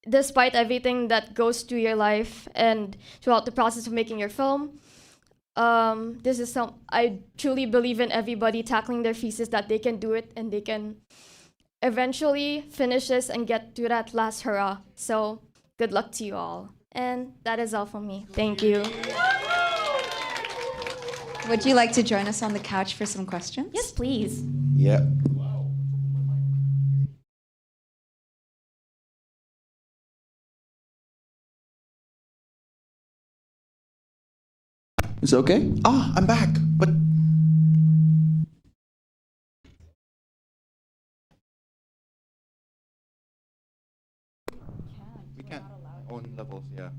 S19: despite everything that goes through your life and throughout the process of making your film, I truly believe in everybody tackling their thesis, that they can do it and they can eventually finish this and get to that last hurrah. So good luck to you all. And that is all from me. Thank you.
S1: Would you like to join us on the couch for some questions?
S19: Yes, please.
S2: Yeah. Is it okay? I'm back. But we can't own levels, yeah.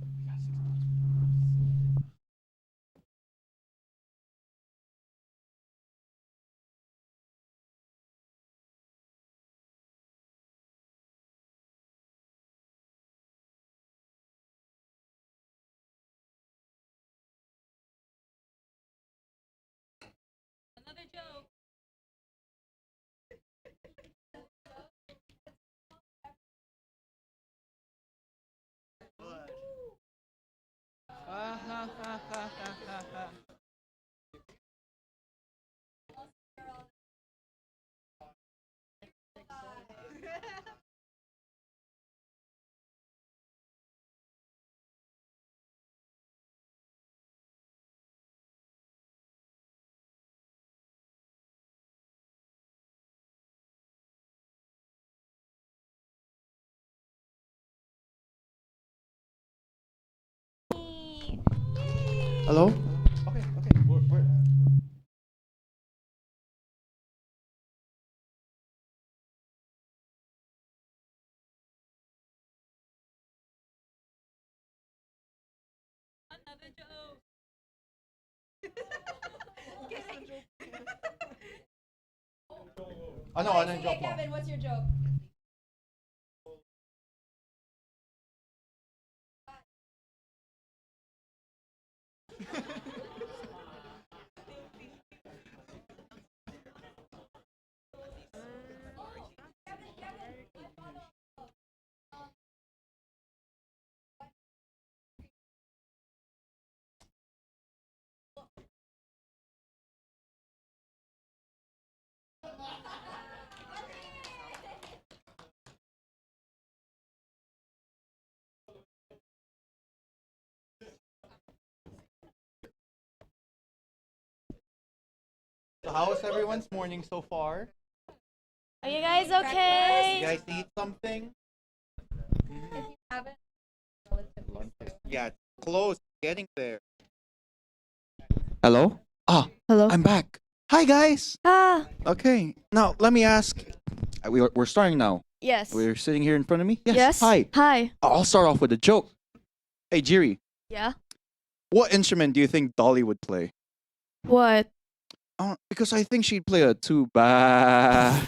S2: Hello? Okay. We're ano yung joke mo?
S1: Kevin, what's your joke?
S2: So how's everyone's morning so far?
S19: Are you guys okay?
S2: You guys eat something? Yeah, close. Getting there. Hello? Ah,
S19: Hello.
S2: I'm back. Hi, guys.
S19: Ah,
S2: Okay, now let me ask. We're starting now.
S19: yes.
S2: We're sitting here in front of me. Yes.
S19: Yes.
S2: Hi.
S19: Hi.
S2: I'll start off with a joke. Hey, Jiri,
S19: Yeah.
S2: what instrument do you think Dolly would play?
S19: What?
S2: Because I think she'd play a tuba.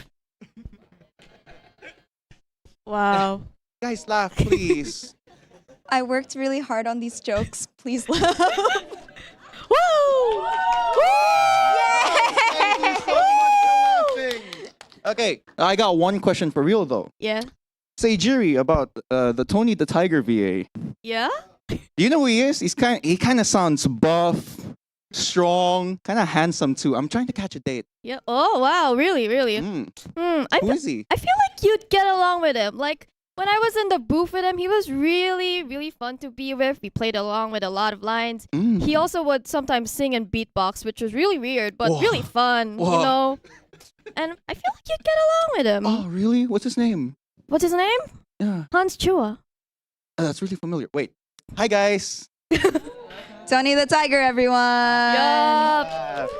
S19: Wow.
S2: Guys, laugh, please.
S1: I worked really hard on these jokes. Please laugh.
S19: Woo!
S2: Okay, I got one question for real though.
S19: Yeah.
S2: Say, Jiri, about the Tony the Tiger VA.
S19: Yeah.
S2: Do you know who he is? He kind of sounds buff, strong, kind of handsome too. I'm trying to catch a date.
S19: Yeah. Oh wow. Really. Really.
S2: Who is he?
S19: I feel like you'd get along with him. Like when I was in the booth with him, he was really, really fun to be with. We played along with a lot of lines. He also would sometimes sing and beatbox, which was really weird, but
S2: Whoa.
S19: really fun,
S2: Whoa.
S19: you know? And I feel like you'd get along with him.
S2: Oh, really? What's his name?
S19: What's his name?
S2: Yeah.
S19: Hans Chua.
S2: That's really familiar. Wait. Hi, guys.
S1: Tony the Tiger, everyone.
S19: Yup.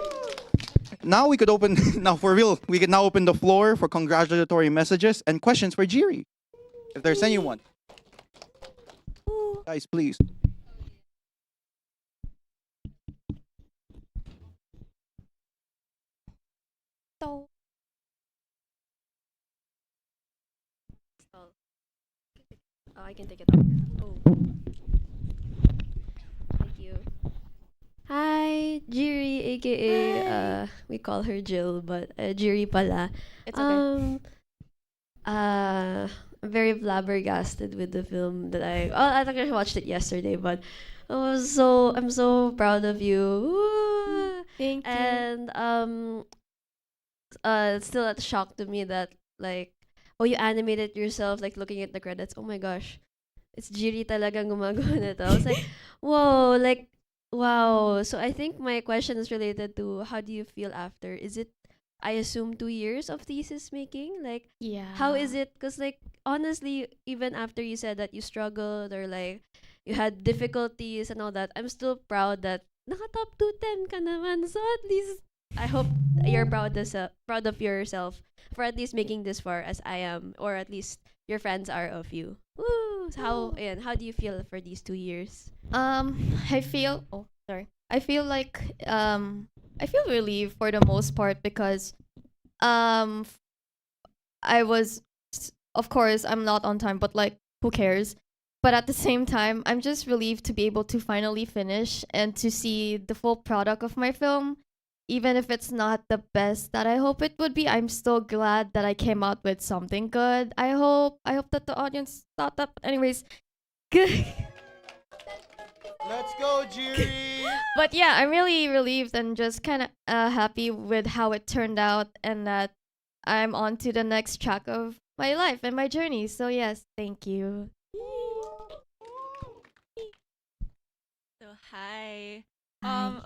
S2: Now we could open, now for real, we can now open the floor for congratulatory messages and questions for Jiri. If there's anyone. Guys, please.
S19: So. Oh, I can take it off. Oh. Thank you. Hi, Jiri, aka we call her Jill, but Jiri pala.
S18: It's okay.
S19: I'm very flabbergasted with the film that I think I watched it yesterday, but I'm so proud of you. Woo!
S18: Thank you.
S19: And it's still a shock to me that like, oh, you animated yourself, like looking at the credits. Oh my gosh, it's Jiri talagang gumagawa nito. I was like, whoa, like wow. So I think my question is related to how do you feel after? Is it, I assume, 2 years of thesis making? Like,
S18: Yeah.
S19: how is it? Because, like, honestly, even after you said that you struggled or, like, you had difficulties and all that, I'm still proud that naka-top 210 ka naman. So, at least, I hope you're proud of yourself for at least making this far as I am, or at least your friends are of you. Woo! So how do you feel for these 2 years?
S18: I feel I feel like I feel relieved for the most part because um I was of course I'm not on time, but like who cares? But at the same time, I'm just relieved to be able to finally finish and to see the full product of my film. Even if it's not the best that I hope it would be, I'm still glad that I came out with something good. I hope that the audience thought that. Anyways, good.
S21: Let's go, Jiri!
S18: But yeah, I'm really relieved and just kind of happy with how it turned out and that I'm on to the next track of my life and my journey. So yes, thank you.
S4: So hi.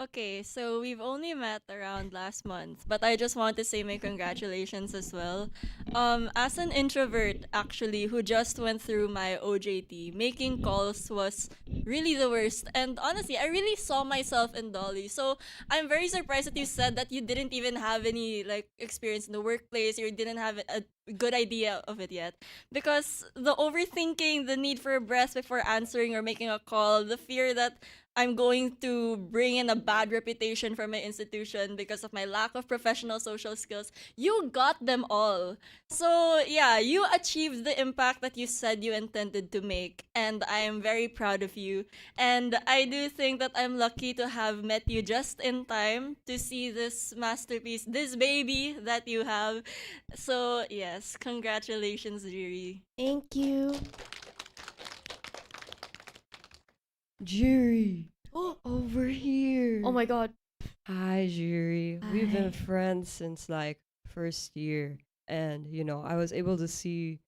S4: Okay, so we've only met around last month, but I just want to say my congratulations as well. As an introvert actually who just went through my OJT, making calls was really the worst. And honestly, I really saw myself in Dolly. So I'm very surprised that you said that you didn't even have any like experience in the workplace, or you didn't have a good idea of it yet. Because the overthinking, the need for a breath before answering or making a call, the fear that I'm going to bring in a bad reputation for my institution because of my lack of professional social skills. You got them all. So, yeah, you achieved the impact that you said you intended to make. And I am very proud of you. And I do think that I'm lucky to have met you just in time to see this masterpiece, this baby that you have. So, yes, congratulations, Jiri.
S19: Thank you.
S22: Jiri. Over here.
S19: Oh my god.
S22: Hi, Jiri. We've been
S19: Hi.
S22: friends since like first year, and I was able to see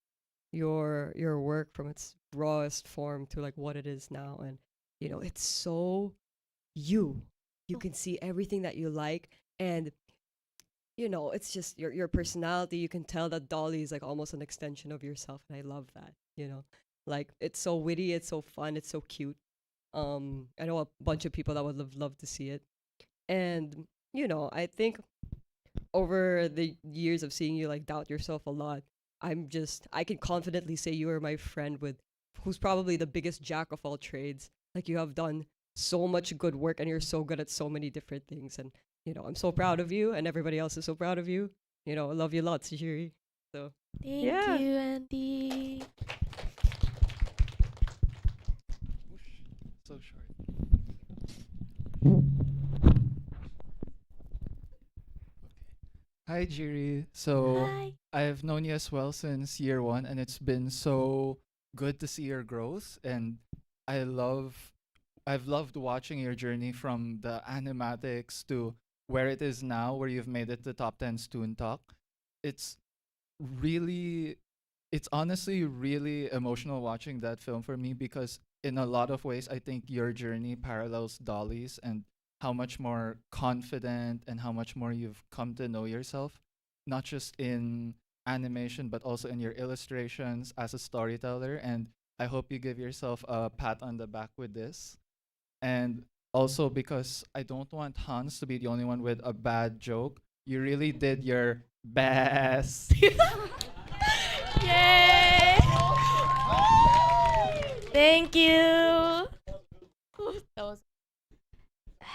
S22: your work from its rawest form to like what it is now, and it's so you. You can see everything that you like, and it's just your personality. You can tell that Dolly is like almost an extension of yourself, and I love that. Like it's so witty, it's so fun, it's so cute. I know a bunch of people that would love to see it, and I think over the years of seeing you like doubt yourself a lot, I can confidently say you are my friend with who's probably the biggest jack of all trades. Like you have done so much good work and you're so good at so many different things. And I'm so proud of you and everybody else is so proud of you. I love you lots, Shiri. So
S18: Thank
S22: yeah.
S18: you, Andy.
S5: So short. Hi, Jiri. So
S18: Hi.
S5: I've known you as well since year one, and it's been so good to see your growth. And I love, I've loved watching your journey from the animatics to where it is now, where you've made it to top 10 Toontalk. It's really, it's honestly really emotional watching that film for me because in a lot of ways, I think your journey parallels Dolly's and how much more confident and how much more you've come to know yourself, not just in animation, but also in your illustrations as a storyteller. And I hope you give yourself a pat on the back with this. And also because I don't want Hans to be the only one with a bad joke, you really did your best.
S18: Yay! Thank you. That was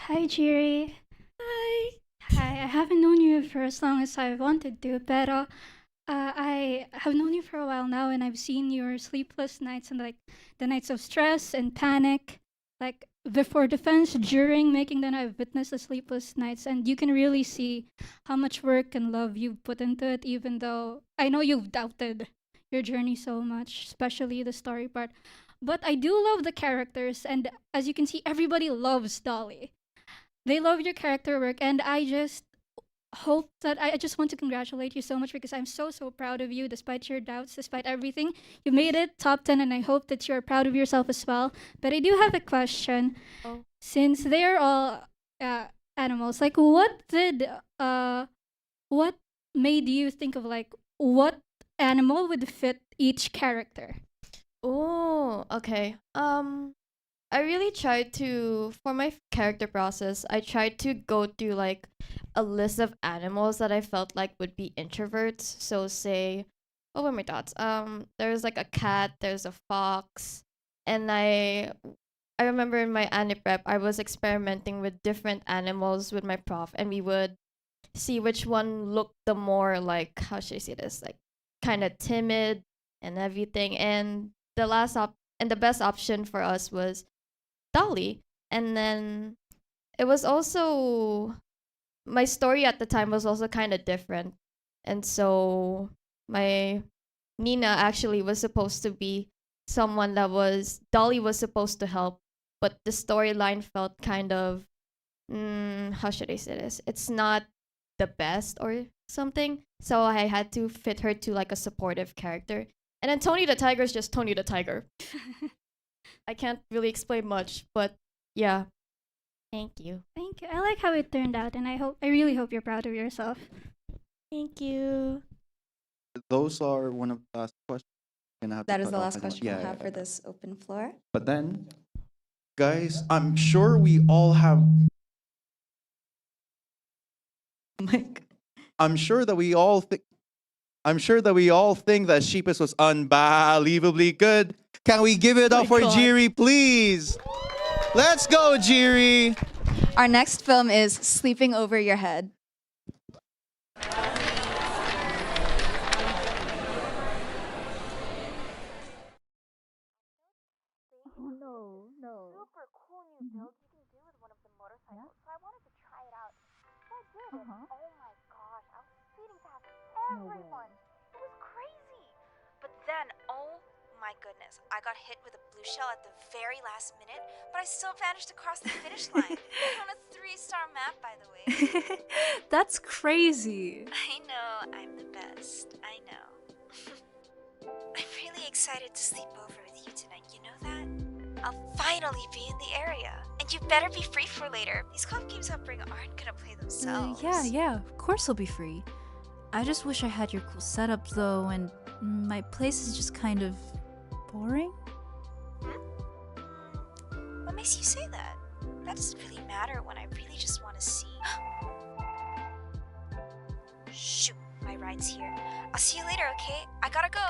S7: Hi, Jiri.
S18: Hi.
S7: Hi, I haven't known you for as long as I wanted to, but I have known you for a while now, and I've seen your sleepless nights and like the nights of stress and panic, like before defense, during making. Then I've witnessed the sleepless nights, and you can really see how much work and love you've put into it. Even though I know you've doubted your journey so much, especially the story part. But I do love the characters, and as you can see, everybody loves Dolly. They love your character work, and I just hope that I just want to congratulate you so much because I'm so proud of you despite your doubts, despite everything. You made it top 10, and I hope that you're proud of yourself as well. But I do have a question.
S18: Oh.
S7: Since they're all animals, like what made you think of like what animal would fit each character?
S18: Oh, okay. I really tried to, for my character process, I tried to go through like a list of animals that I felt like would be introverts. So say, what were my thoughts? There's like a cat, there's a fox, and I remember in my ani prep, I was experimenting with different animals with my prof, and we would see which one looked the more like, how should I say this, like kind of timid and everything. And the best option for us was Dolly. And then it was also my story at the time was also kind of different. And so my Nina actually was supposed to be someone that was Dolly was supposed to help, but the storyline felt kind of how should I say this? It's not the best or something. So I had to fit her to like a supportive character. And then Tony the Tiger is just Tony the Tiger. I can't really explain much, but yeah. Thank you.
S7: Thank you. I like how it turned out, and I really hope you're proud of yourself.
S18: Thank you.
S2: Those are one of the last questions. Gonna have to
S1: That is
S2: cut
S1: the
S2: off
S1: last
S2: anyone.
S1: question we'll have for this open floor.
S2: But then, guys, I'm sure we all have. I'm sure that we all think. I'm sure that we all think that Sheepus was unbelievably good. Can we give it up for Jiri, please? Let's go, Jiri.
S1: Our next film is Sleeping Over Your Head.
S11: No. Super cool new build you can do with one of the motorcycles. So I wanted to try it out. So I did, and oh my gosh, I was speeding past everyone. It was crazy.
S23: But then, oh my goodness, I got hit with a blue shell at the very last minute, but I still managed to cross the finish line. On a 3-star map, by the way.
S24: That's crazy.
S23: I know, I'm the best. I know. I'm really excited to sleep over with you tonight, you know that? I'll finally be in the area, and And you better be free for later. These co-op games I'll bring aren't gonna play themselves.
S3: Yeah, of course I'll be free. I just wish I had your cool setup though, and my place is just kind of boring.
S23: What makes you say that? That doesn't really matter when I really just want to see. Shoot, my ride's here. I'll see you later, okay? I gotta go.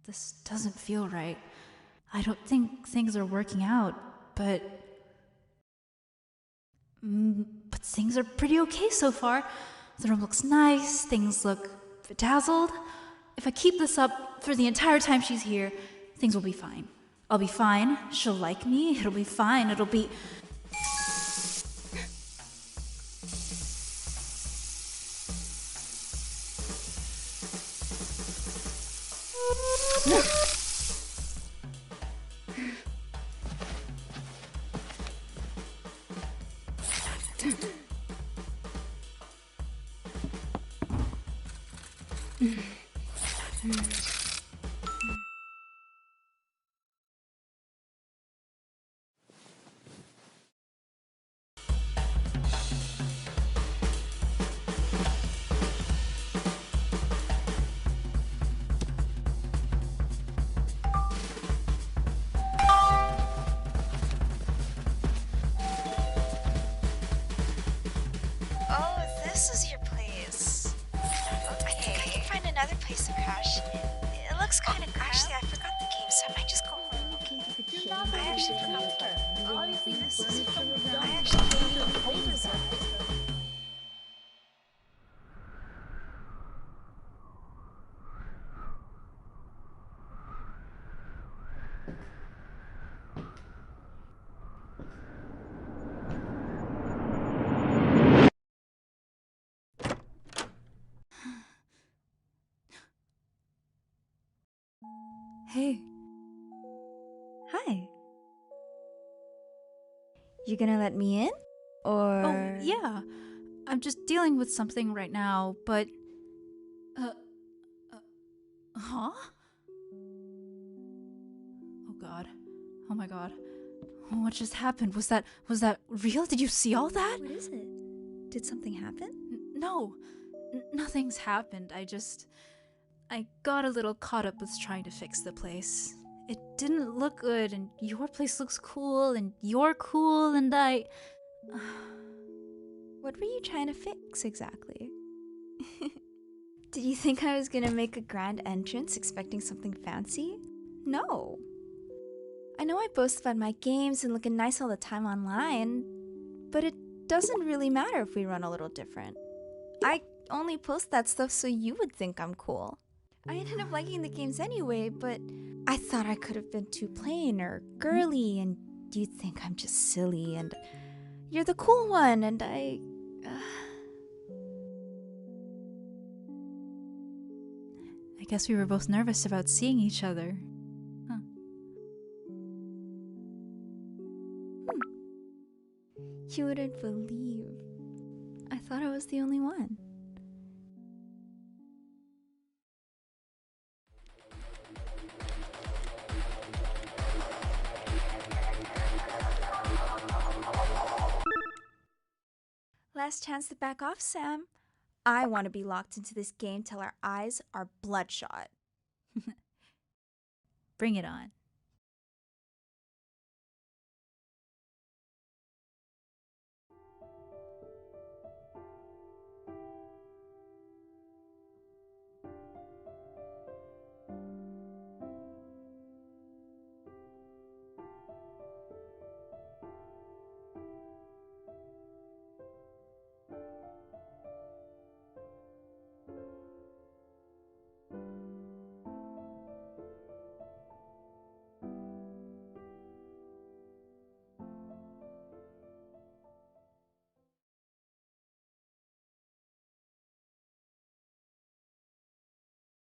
S3: This doesn't feel right. I don't think things are working out, but things are pretty okay so far. The room looks nice, things look bedazzled. If I keep this up for the entire time she's here, things will be fine. I'll be fine, she'll like me, it'll be fine, it'll be...
S23: Oh, this is your place. I think I can find another place to crash. It looks kind of actually, I forgot the game, so I might just go home. Okay. I actually forgot the game. This is I actually
S3: Hey.
S1: Hi. You gonna let me in? Or...
S3: Oh, yeah. I'm just dealing with something right now, but... Huh? Oh god. Oh my god. What just happened? Was that real? Did you see all that?
S1: What is it? Did something happen?
S3: No. Nothing's happened. I got a little caught up with trying to fix the place. It didn't look good, and your place looks cool, and you're cool, and I...
S1: What were you trying to fix exactly? Did you think I was gonna make a grand entrance expecting something fancy? No. I know I boast about my games and looking nice all the time online, but it doesn't really matter if we run a little different. I only post that stuff so you would think I'm cool. I ended up liking the games anyway, but I thought I could have been too plain or girly, and you'd think I'm just silly, and you're the cool one, and I
S3: Guess we were both nervous about seeing each other. Huh.
S1: You wouldn't believe. I thought I was the only one.
S6: Last chance to back off, Sam. I want to be locked into this game till our eyes are bloodshot.
S3: Bring it on.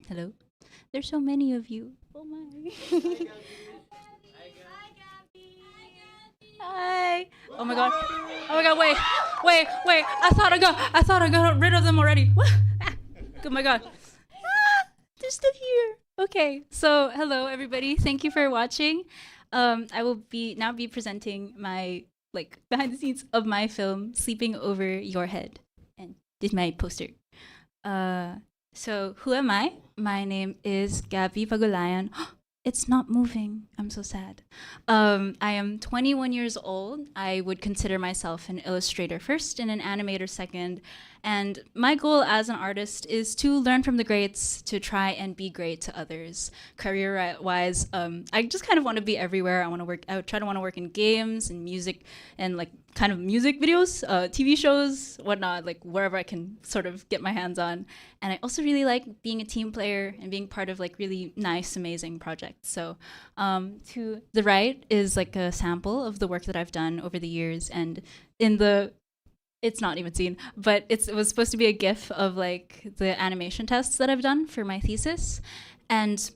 S3: Hello? There's so many of you. Oh my. Hi. Oh my god. Oh my god, wait. I thought I got rid of them already. Oh my god. They're still here. Okay. So, hello everybody. Thank you for watching. I will now be presenting my behind the scenes of my film Sleeping Over Your Head. And this is my poster. So, who am I? My name is Gabby Pagulayan. It's not moving. I'm so sad. I am 21 years old. I would consider myself an illustrator first and an animator second. And my goal as an artist is to learn from the greats, to try and be great to others. Career-wise, I just kind of want to be everywhere. I try to want to work in games and music and kind of music videos, TV shows, whatnot, wherever I can sort of get my hands on. And I also really like being a team player and being part of really nice, amazing projects. So to the right is a sample of the work that I've done over the years. And it's not even seen, but it was supposed to be a GIF of the animation tests that I've done for my thesis. And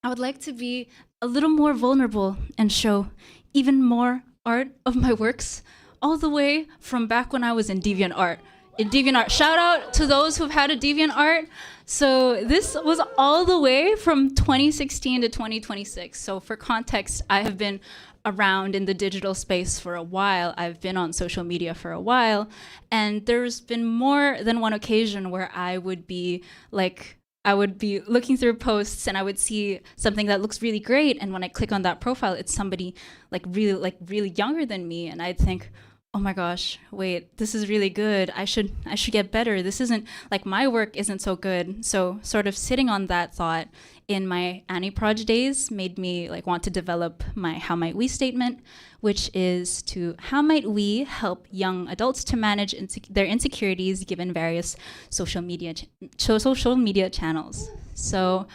S3: I would like to be a little more vulnerable and show even more art of my works, all the way from back when I was in DeviantArt. Shout out to those who've had a DeviantArt. So this was all the way from 2016 to 2026. So for context, I have been around in the digital space for a while. I've been on social media for a while, and there's been more than one occasion where I would be looking through posts and I would see something that looks really great, and when I click on that profile, it's somebody really younger than me, and I'd think, oh my gosh, wait, this is really good. I should get better. This isn't my work isn't so good. So sort of sitting on that thought in my Annie Proj days made me want to develop my How Might We statement, which is to how might we help young adults to manage their insecurities given various social media channels. So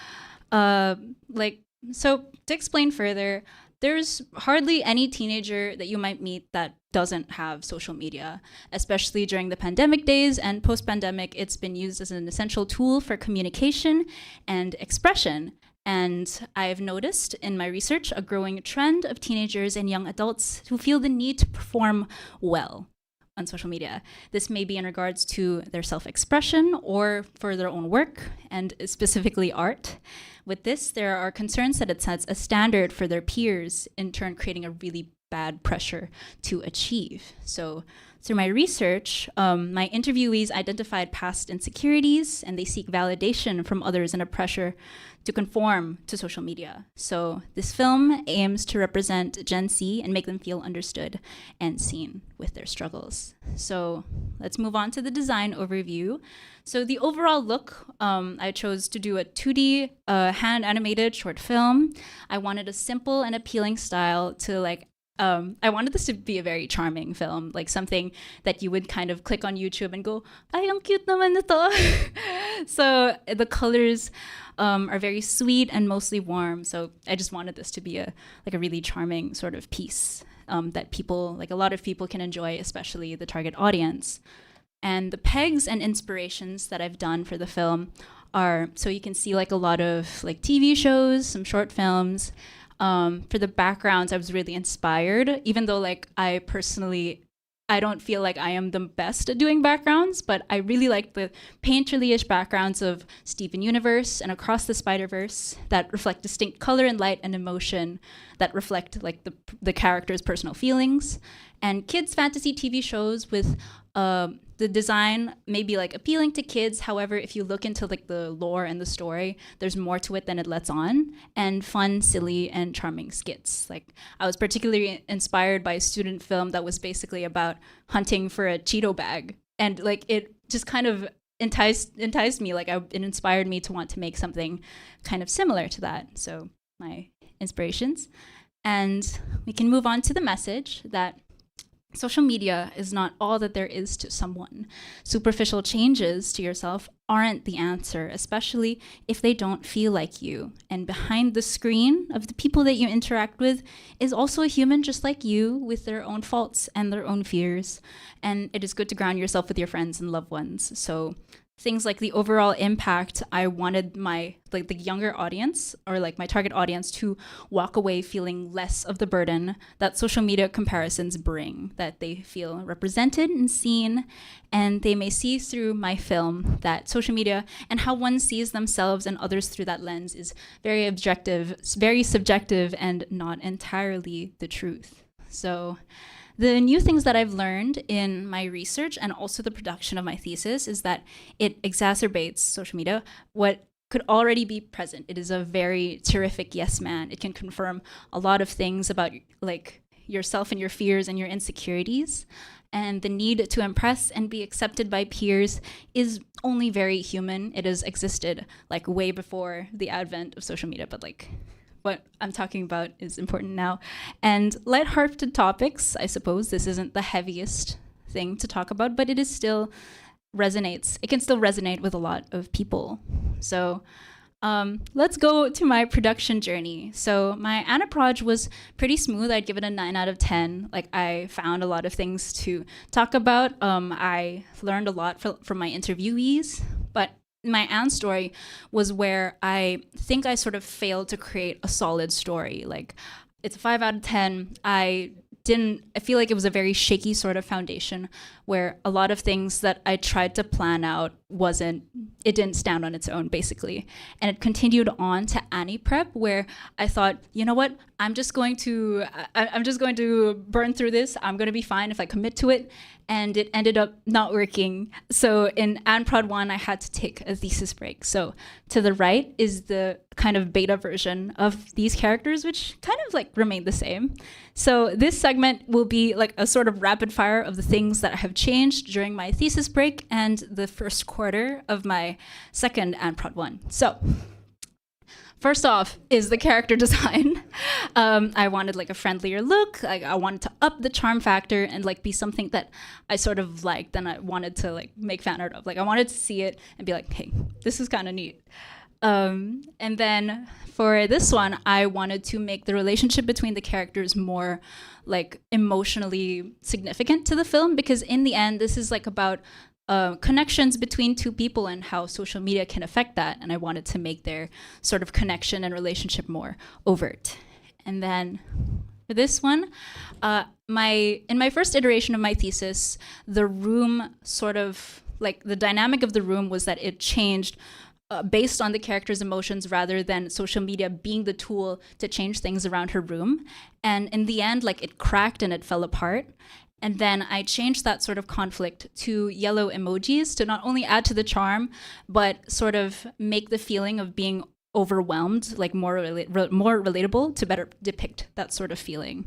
S3: so to explain further, there's hardly any teenager that you might meet that doesn't have social media, especially during the pandemic days and post-pandemic. It's been used as an essential tool for communication and expression. And I've noticed in my research a growing trend of teenagers and young adults who feel the need to perform well on social media. This may be in regards to their self-expression or for their own work, and specifically art. With this, there are concerns that it sets a standard for their peers, in turn creating a really bad pressure to achieve. So through my research, my interviewees identified past insecurities, and they seek validation from others in a pressure to conform to social media. So this film aims to represent Gen Z and make them feel understood and seen with their struggles. So let's move on to the design overview. So the overall look, I chose to do a 2D hand animated short film. I wanted a simple and appealing style to I wanted this to be a very charming film, something that you would kind of click on YouTube and go, ay, ang cute naman nito. So the colors are very sweet and mostly warm. So I just wanted this to be a really charming sort of piece that people, a lot of people can enjoy, especially the target audience. And the pegs and inspirations that I've done for the film
S8: are, so you can see like a lot of like TV shows, some short films. For the backgrounds, I was really inspired, even though like I don't feel like I am the best at doing backgrounds, but I really like the painterly-ish backgrounds of Steven Universe and Across the Spider-Verse that reflect distinct color and light and emotion that reflect like the character's personal feelings. And kids fantasy TV shows with the design may be like appealing to kids. However, if you look into like the lore and the story, there's more to it than it lets on. And fun, silly, and charming skits. Like I was particularly inspired by a student film that was basically about hunting for a Cheeto bag, and like it just kind of enticed me. Like it inspired me to want to make something kind of similar to that. So my inspirations, and we can move on to the message that social media is not all that there is to someone. Superficial changes to yourself aren't the answer, especially if they don't feel like you. And behind the screen of the people that you interact with is also a human just like you, with their own faults and their own fears. And it is good to ground yourself with your friends and loved ones. So things like the overall impact, I wanted the younger audience, or like my target audience, to walk away feeling less of the burden that social media comparisons bring, that they feel represented and seen, and they may see through my film that social media and how one sees themselves and others through that lens is very objective, very subjective, and not entirely the truth. So the new things that I've learned in my research and also the production of my thesis is that it exacerbates social media what could already be present. It is a very terrific yes man. It can confirm a lot of things about like yourself and your fears and your insecurities. And the need to impress and be accepted by peers is only very human. It has existed like way before the advent of social media, but like what I'm talking about is important now. And lighthearted topics, I suppose this isn't the heaviest thing to talk about, but it is still resonates. It can still resonate with a lot of people. So let's go to my production journey. So my Anaproj was pretty smooth. I'd give it a 9 out of 10. Like I found a lot of things to talk about. I learned a lot from my interviewees, but my Anne story was where I think I sort of failed to create a solid story. Like it's a 5 out of 10. I feel like it was a very shaky sort of foundation where a lot of things that I tried to plan out it didn't stand on its own basically. And it continued on to Annie Prep where I thought, you know what, I'm just going to burn through this. I'm going to be fine if I commit to it. And it ended up not working. So in AnProd 1, I had to take a thesis break. So to the right is the kind of beta version of these characters, which kind of like remain the same. So this segment will be like a sort of rapid fire of the things that have changed during my thesis break and the first quarter of my second AnProd 1. So first off is the character design. I wanted like a friendlier look. Like I wanted to up the charm factor and like be something that I sort of liked and I wanted to like make fan art of. Like I wanted to see it and be like, hey, this is kind of neat. And then for this one, I wanted to make the relationship between the characters more like emotionally significant to the film, because in the end, this is like about connections between two people and how social media can affect that. And I wanted to make their sort of connection and relationship more overt. And then for this one, in my first iteration of my thesis, the room sort of, like the dynamic of the room was that it changed based on the character's emotions rather than social media being the tool to change things around her room. And in the end, like it cracked and it fell apart. And then I changed that sort of conflict to yellow emojis to not only add to the charm, but sort of make the feeling of being overwhelmed, like more relatable, to better depict that sort of feeling.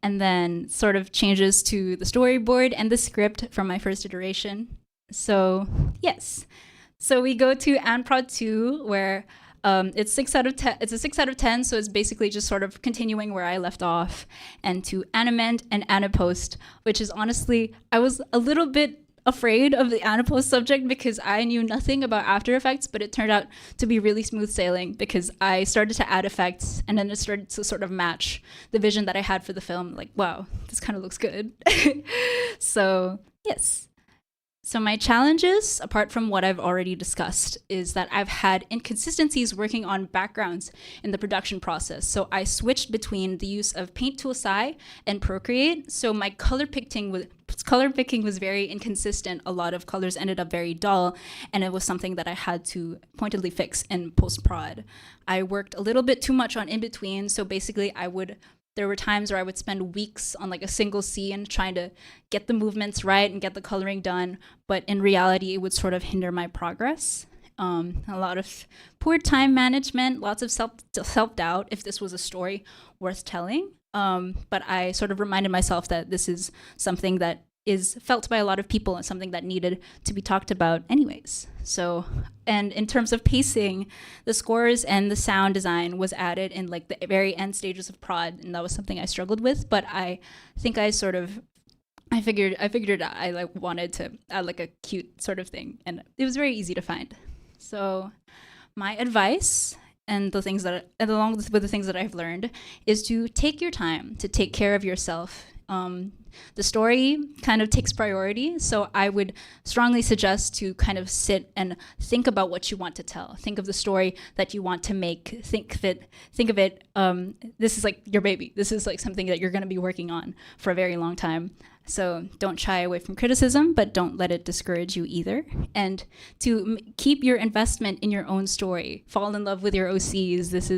S8: And then sort of changes to the storyboard and the script from my first iteration. So yes. So we go to AnProd 2, where it's 6 out of 10. It's a 6 out of 10, so it's basically just sort of continuing where I left off. And to Animend and Anipost, which is honestly, I was a little bit afraid of the Anipost subject because I knew nothing about After Effects, but it turned out to be really smooth sailing because I started to add effects and then it started to sort of match the vision that I had for the film. Like, wow, this kind of looks good. So, yes. So my challenges, apart from what I've already discussed, is that I've had inconsistencies working on backgrounds in the production process. So I switched between the use of Paint Tool SI and Procreate. So my color picking was very inconsistent. A lot of colors ended up very dull, and it was something that I had to pointedly fix in post-prod. I worked a little bit too much on in-between, so basically there were times where I would spend weeks on like a single scene trying to get the movements right and get the coloring done, but in reality, it would sort of hinder my progress. A lot of poor time management, lots of self-doubt if this was a story worth telling. But I sort of reminded myself that this is something that is felt by a lot of people and something that needed to be talked about anyways. So, and in terms of pacing, the scores and the sound design was added in like the very end stages of prod, and that was something I struggled with, but I think I figured it out. I like wanted to add like a cute sort of thing, and it was very easy to find. So my advice, and along with the things that I've learned, is to take your time to take care of yourself. The story kind of takes priority, so I would strongly suggest to kind of sit and think about what you want to tell. Think of the story that you want to make. Think of it. This is like your baby. This is like something that you're going to be working on for a very long time. So don't shy away from criticism, but don't let it discourage you either. And to keep your investment in your own story. Fall in love with your OCs. This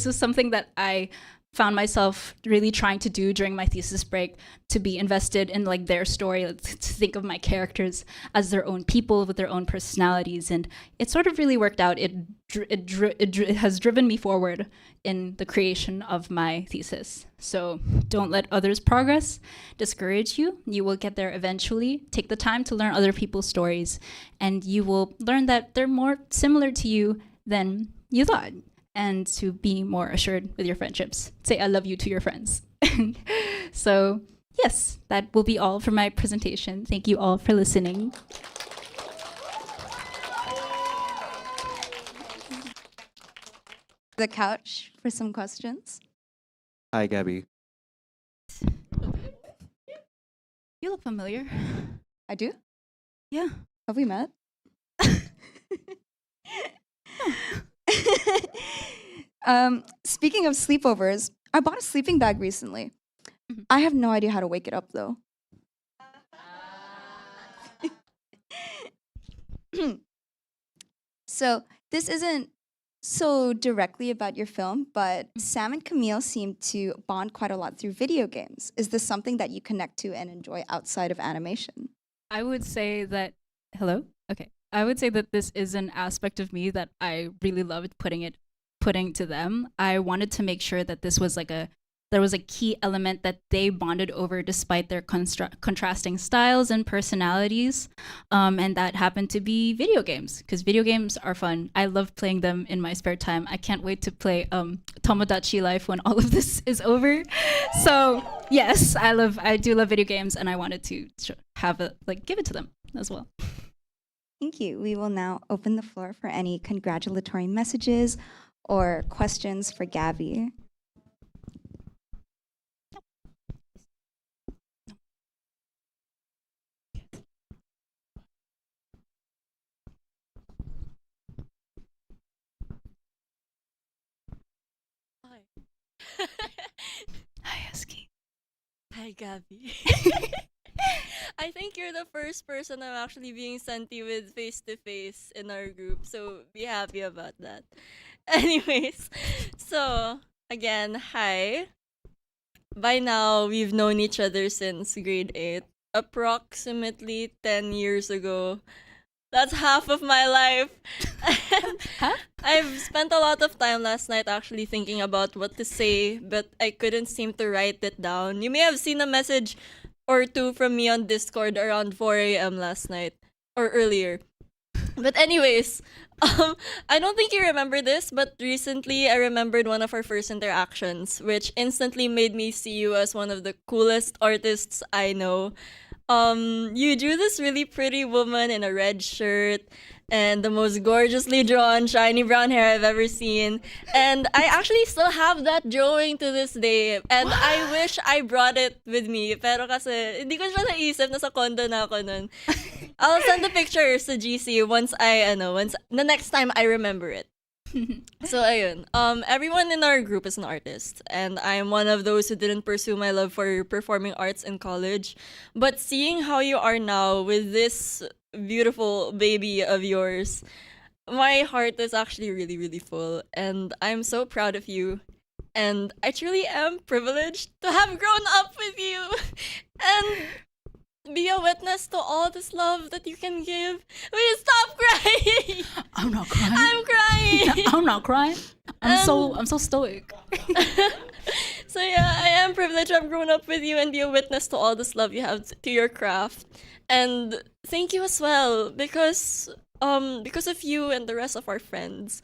S8: is something that I found myself really trying to do during my thesis break, to be invested in like their story, to think of my characters as their own people with their own personalities, and it sort of really worked out. It has driven me forward in the creation of my thesis. So don't let others' progress discourage you. You will get there eventually. Take the time to learn other people's stories, and you will learn that they're more similar to you than you thought, and to be more assured with your friendships. Say I love you to your friends. So yes, that will be all for my presentation. Thank you all for listening.
S1: The couch for some questions.
S2: Hi, Gabby.
S8: You look familiar.
S1: I do?
S8: Yeah.
S1: Have we met? Speaking of sleepovers, I bought a sleeping bag recently. I have no idea how to wake it up though. So this isn't so directly about your film, but Sam and Camille seem to bond quite a lot through video games. Is this something that you connect to and enjoy outside of animation?
S8: I would say that, hello? Okay. I would say that this is an aspect of me that I really loved putting to them. I wanted to make sure that there was a key element that they bonded over despite their contrasting styles and personalities. And that happened to be video games, because video games are fun. I love playing them in my spare time. I can't wait to play Tomodachi Life when all of this is over. So yes, I do love video games, and I wanted to give it to them as well.
S1: Thank you. We will now open the floor for any congratulatory messages or questions for Gabby.
S8: Hi, Eski.
S4: Hi, Gabby. I think you're the first person I'm actually being sent with face to face in our group, so be happy about that. Anyways, so again, hi. By now, we've known each other since grade 8, approximately 10 years ago. That's half of my life. I've spent a lot of time last night actually thinking about what to say, but I couldn't seem to write it down. You may have seen a message or two from me on Discord around 4 a.m. last night or earlier. But anyways, I don't think you remember this, but recently I remembered one of our first interactions, which instantly made me see you as one of the coolest artists I know. You drew this really pretty woman in a red shirt, and the most gorgeously drawn shiny brown hair I've ever seen. And I actually still have that drawing to this day. And I wish I brought it with me. Pero kasi, hindi ko siya naisip, nasa condo na ako nun. I'll send the pictures to GC once the next time I remember it. So ayun, everyone in our group is an artist, and I'm one of those who didn't pursue my love for performing arts in college. But seeing how you are now with this beautiful baby of yours, my heart is actually really, really full, and I'm so proud of you. And I truly am privileged to have grown up with you and be a witness to all this love that you can give. Please stop crying.
S8: I'm not crying.
S4: I'm crying.
S8: I'm not crying. I'm so stoic.
S4: So yeah, I am privileged to have grown up with you and be a witness to all this love you have to your craft. And thank you as well because of you and the rest of our friends,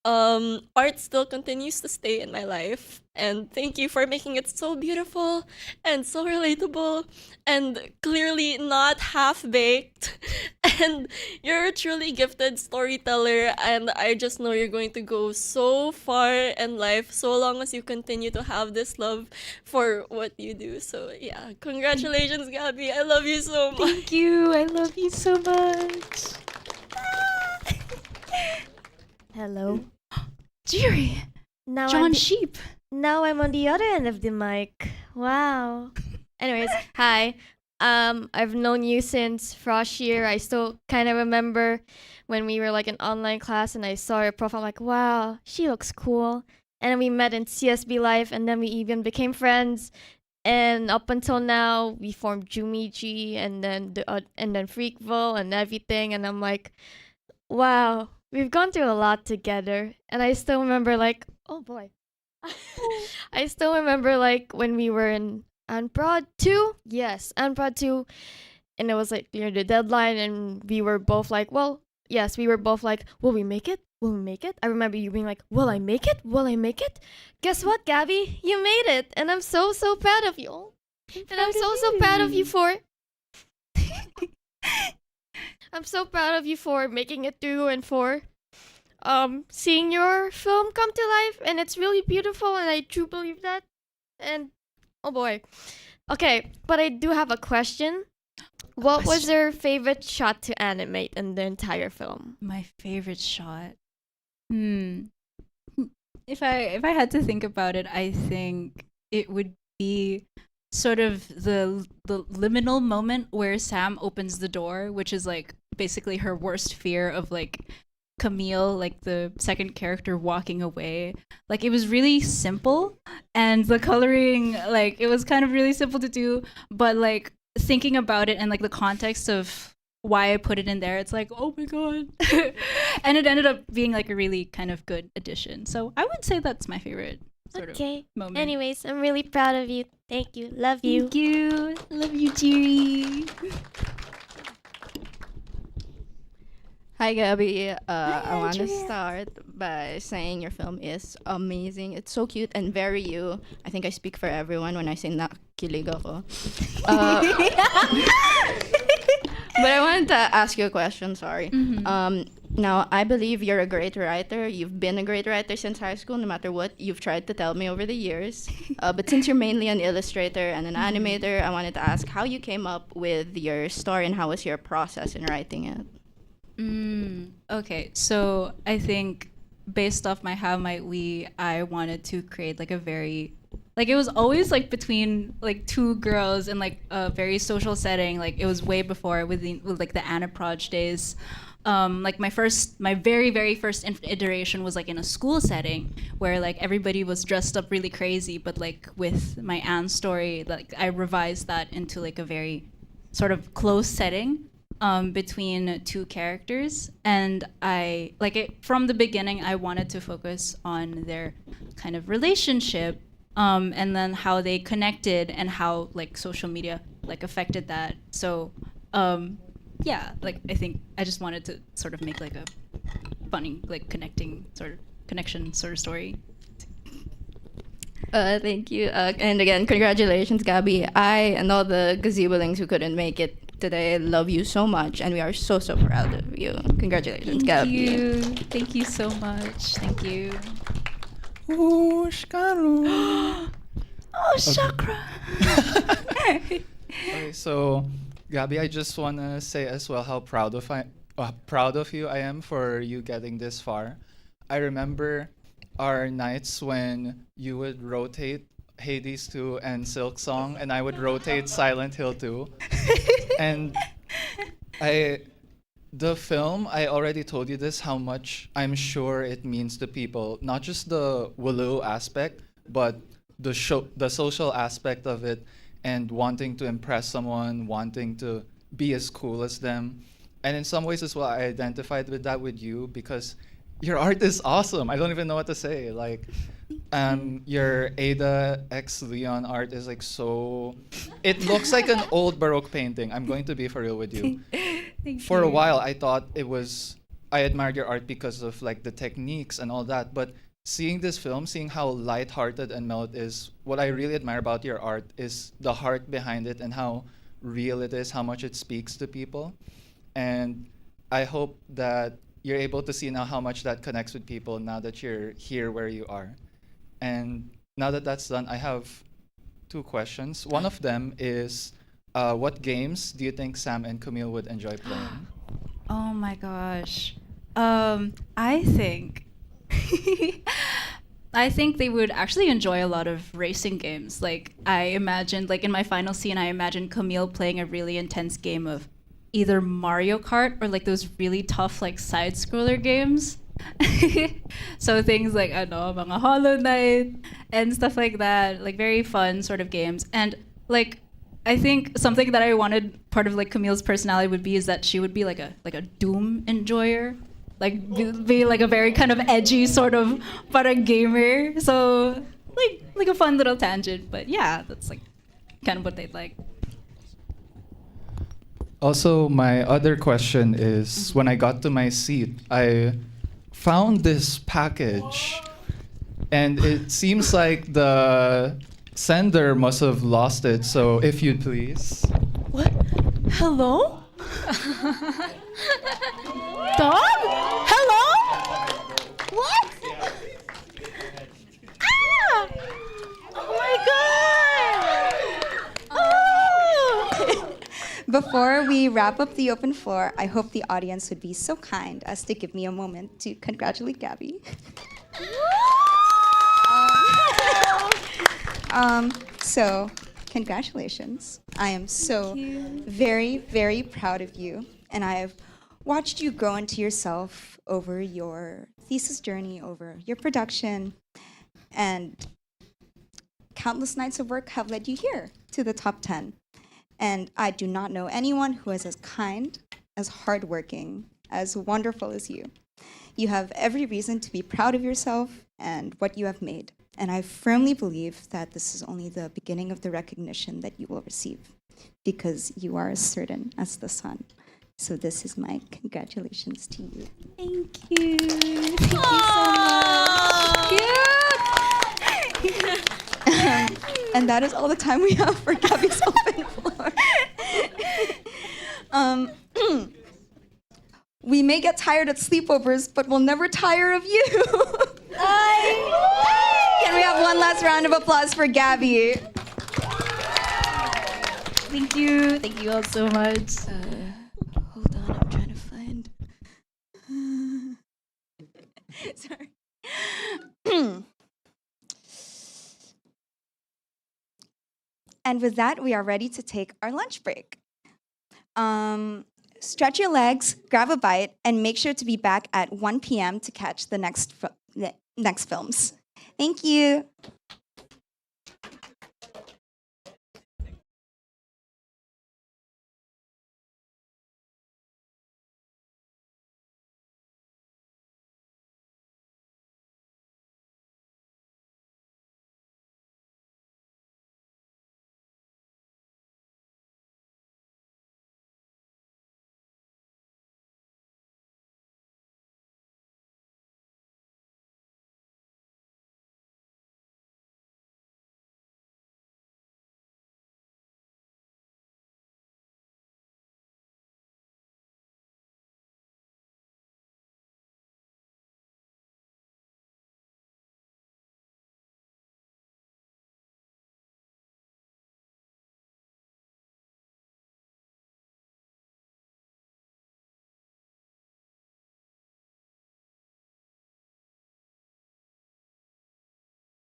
S4: art still continues to stay in my life. And thank you for making it so beautiful and so relatable and clearly not half-baked. And you're a truly gifted storyteller, and I just know you're going to go so far in life so long as you continue to have this love for what you do. So yeah, congratulations, Gabby. I love you so much.
S8: Thank you. I love you so much.
S19: Hello.
S8: Jerry.
S19: Now
S8: John
S19: I'm the-
S8: Sheep.
S19: Now I'm on the other end of the mic. Wow. Anyways, hi. I've known you since frosh year. I still kind of remember when we were like in online class and I saw your profile. I'm like, wow, she looks cool. And then we met in CSB Life, and then we even became friends. And up until now, we formed Jumiji, and then Freakville and everything. And I'm like, wow, we've gone through a lot together. And I still remember like, oh boy. I still remember like when we were in Unprod 2. Yes, Unprod 2. And it was like near the deadline, and we were both like, well, yes, we were both like, will we make it? Will we make it? I remember you being like, will I make it? Will I make it? Guess what, Gabby? You made it. And I'm so proud of you. And I'm so proud of you for I'm so proud of you for making it through and for seeing your film come to life, and it's really beautiful, and I do believe that. And oh boy. Okay, but I do have a question. What was your favorite shot to animate in the entire film?
S8: My favorite shot. If I had to think about it, I think it would be sort of the liminal moment where Sam opens the door, which is like basically her worst fear of like Camille, like the second character, walking away. Like it was really simple, and the coloring, like it was kind of really simple to do, but like thinking about it and like the context of why I put it in there, it's like, oh my god. And it ended up being like a really kind of good addition. So I would say that's my favorite sort of moment.
S19: Anyways, I'm really proud of you. Thank you. Love you.
S8: Thank you. Love you, Jerry.
S9: Hi, Gabby. I want to start by saying your film is amazing. It's so cute and very you. I think I speak for everyone when I say nakilig ako. But I wanted to ask you a question, sorry. Now, I believe you're a great writer. You've been a great writer since high school, no matter what you've tried to tell me over the years. But since you're mainly an illustrator and an animator, I wanted to ask how you came up with your story and how was your process in writing it?
S8: Okay, so I think based off my How Might We, I wanted to create like a very, like it was always like between like two girls in like a very social setting. Like it was way before with like the Anna Proj days. Like my very, very first iteration was like in a school setting where like everybody was dressed up really crazy, but like with my Anne story, like I revised that into like a very sort of close setting between two characters. And I like it from the beginning. I wanted to focus on their kind of relationship, and then how they connected and how like social media like affected that. So yeah, like I think I just wanted to sort of make like a funny, like connection sort of story.
S9: Thank you. And again, congratulations, Gabby. I and all the gazebelings who couldn't make it today. I love you so much, and we are so proud of you. Congratulations,
S8: Thank
S9: Gabby.
S8: you. Thank you so much. Thank you.
S5: Oh, Shkaru.
S8: Oh, chakra.
S5: Okay, so Gabby, I just wanna say as well how proud of you I am for you getting this far. I remember our nights when you would rotate Hades 2 and Silk Song, and I would rotate Silent Hill 2. And I the film, I already told you this, how much I'm sure it means to people. Not just the Wulu aspect, but the social aspect of it, and wanting to impress someone, wanting to be as cool as them. And in some ways as well, I identified with that with you because your art is awesome. I don't even know what to say. Like, your Ada X Leon art is like so. It looks like an old Baroque painting. I'm going to be for real with you.
S8: Thank
S5: For a
S8: you.
S5: while, I thought it was. I admired your art because of like the techniques and all that. But seeing this film, seeing how lighthearted and mellow it is, what I really admire about your art is the heart behind it and how real it is, how much it speaks to people. And I hope that you're able to see now how much that connects with people now that you're here where you are. And now that that's done, I have two questions. One of them is, what games do you think Sam and Camille would enjoy playing?
S8: Oh my gosh. I think I think they would actually enjoy a lot of racing games. Like I imagined, like in my final scene, I imagined Camille playing a really intense game of either Mario Kart or like those really tough like side scroller games. So things like ano, mga Hollow Knight and stuff like that, like very fun sort of games. And like I think something that I wanted part of like Camille's personality would be is that she would be like a Doom enjoyer, like be like a very kind of edgy sort of parang gamer. So like a fun little tangent, but yeah, that's like kind of what they'd like.
S5: Also, my other question is, when I got to my seat, I found this package, and it seems like the sender must have lost it. So if you'd please.
S8: What? Hello? Dog? Hello? What? Ah! Oh my god! Oh!
S1: Before we wrap up the open floor, I hope the audience would be so kind as to give me a moment to congratulate Gabby. So, congratulations. I am so very, very proud of you. And I have watched you grow into yourself over your thesis journey, over your production, and countless nights of work have led you here to the top 10. And I do not know anyone who is as kind, as hardworking, as wonderful as you. You have every reason to be proud of yourself and what you have made. And I firmly believe that this is only the beginning of the recognition that you will receive, because you are as certain as the sun. So this is my congratulations to you.
S8: Thank you. Thank you so much.
S1: And that is all the time we have for Gabby's open floor. We may get tired at sleepovers, but we'll never tire of you. Can we have one last round of applause for Gabby?
S8: Thank you. Thank you all so much.
S1: Hold on, I'm trying to find. Sorry. And with that, we are ready to take our lunch break. Stretch your legs, grab a bite, and make sure to be back at 1 p.m. to catch the next films. Thank you.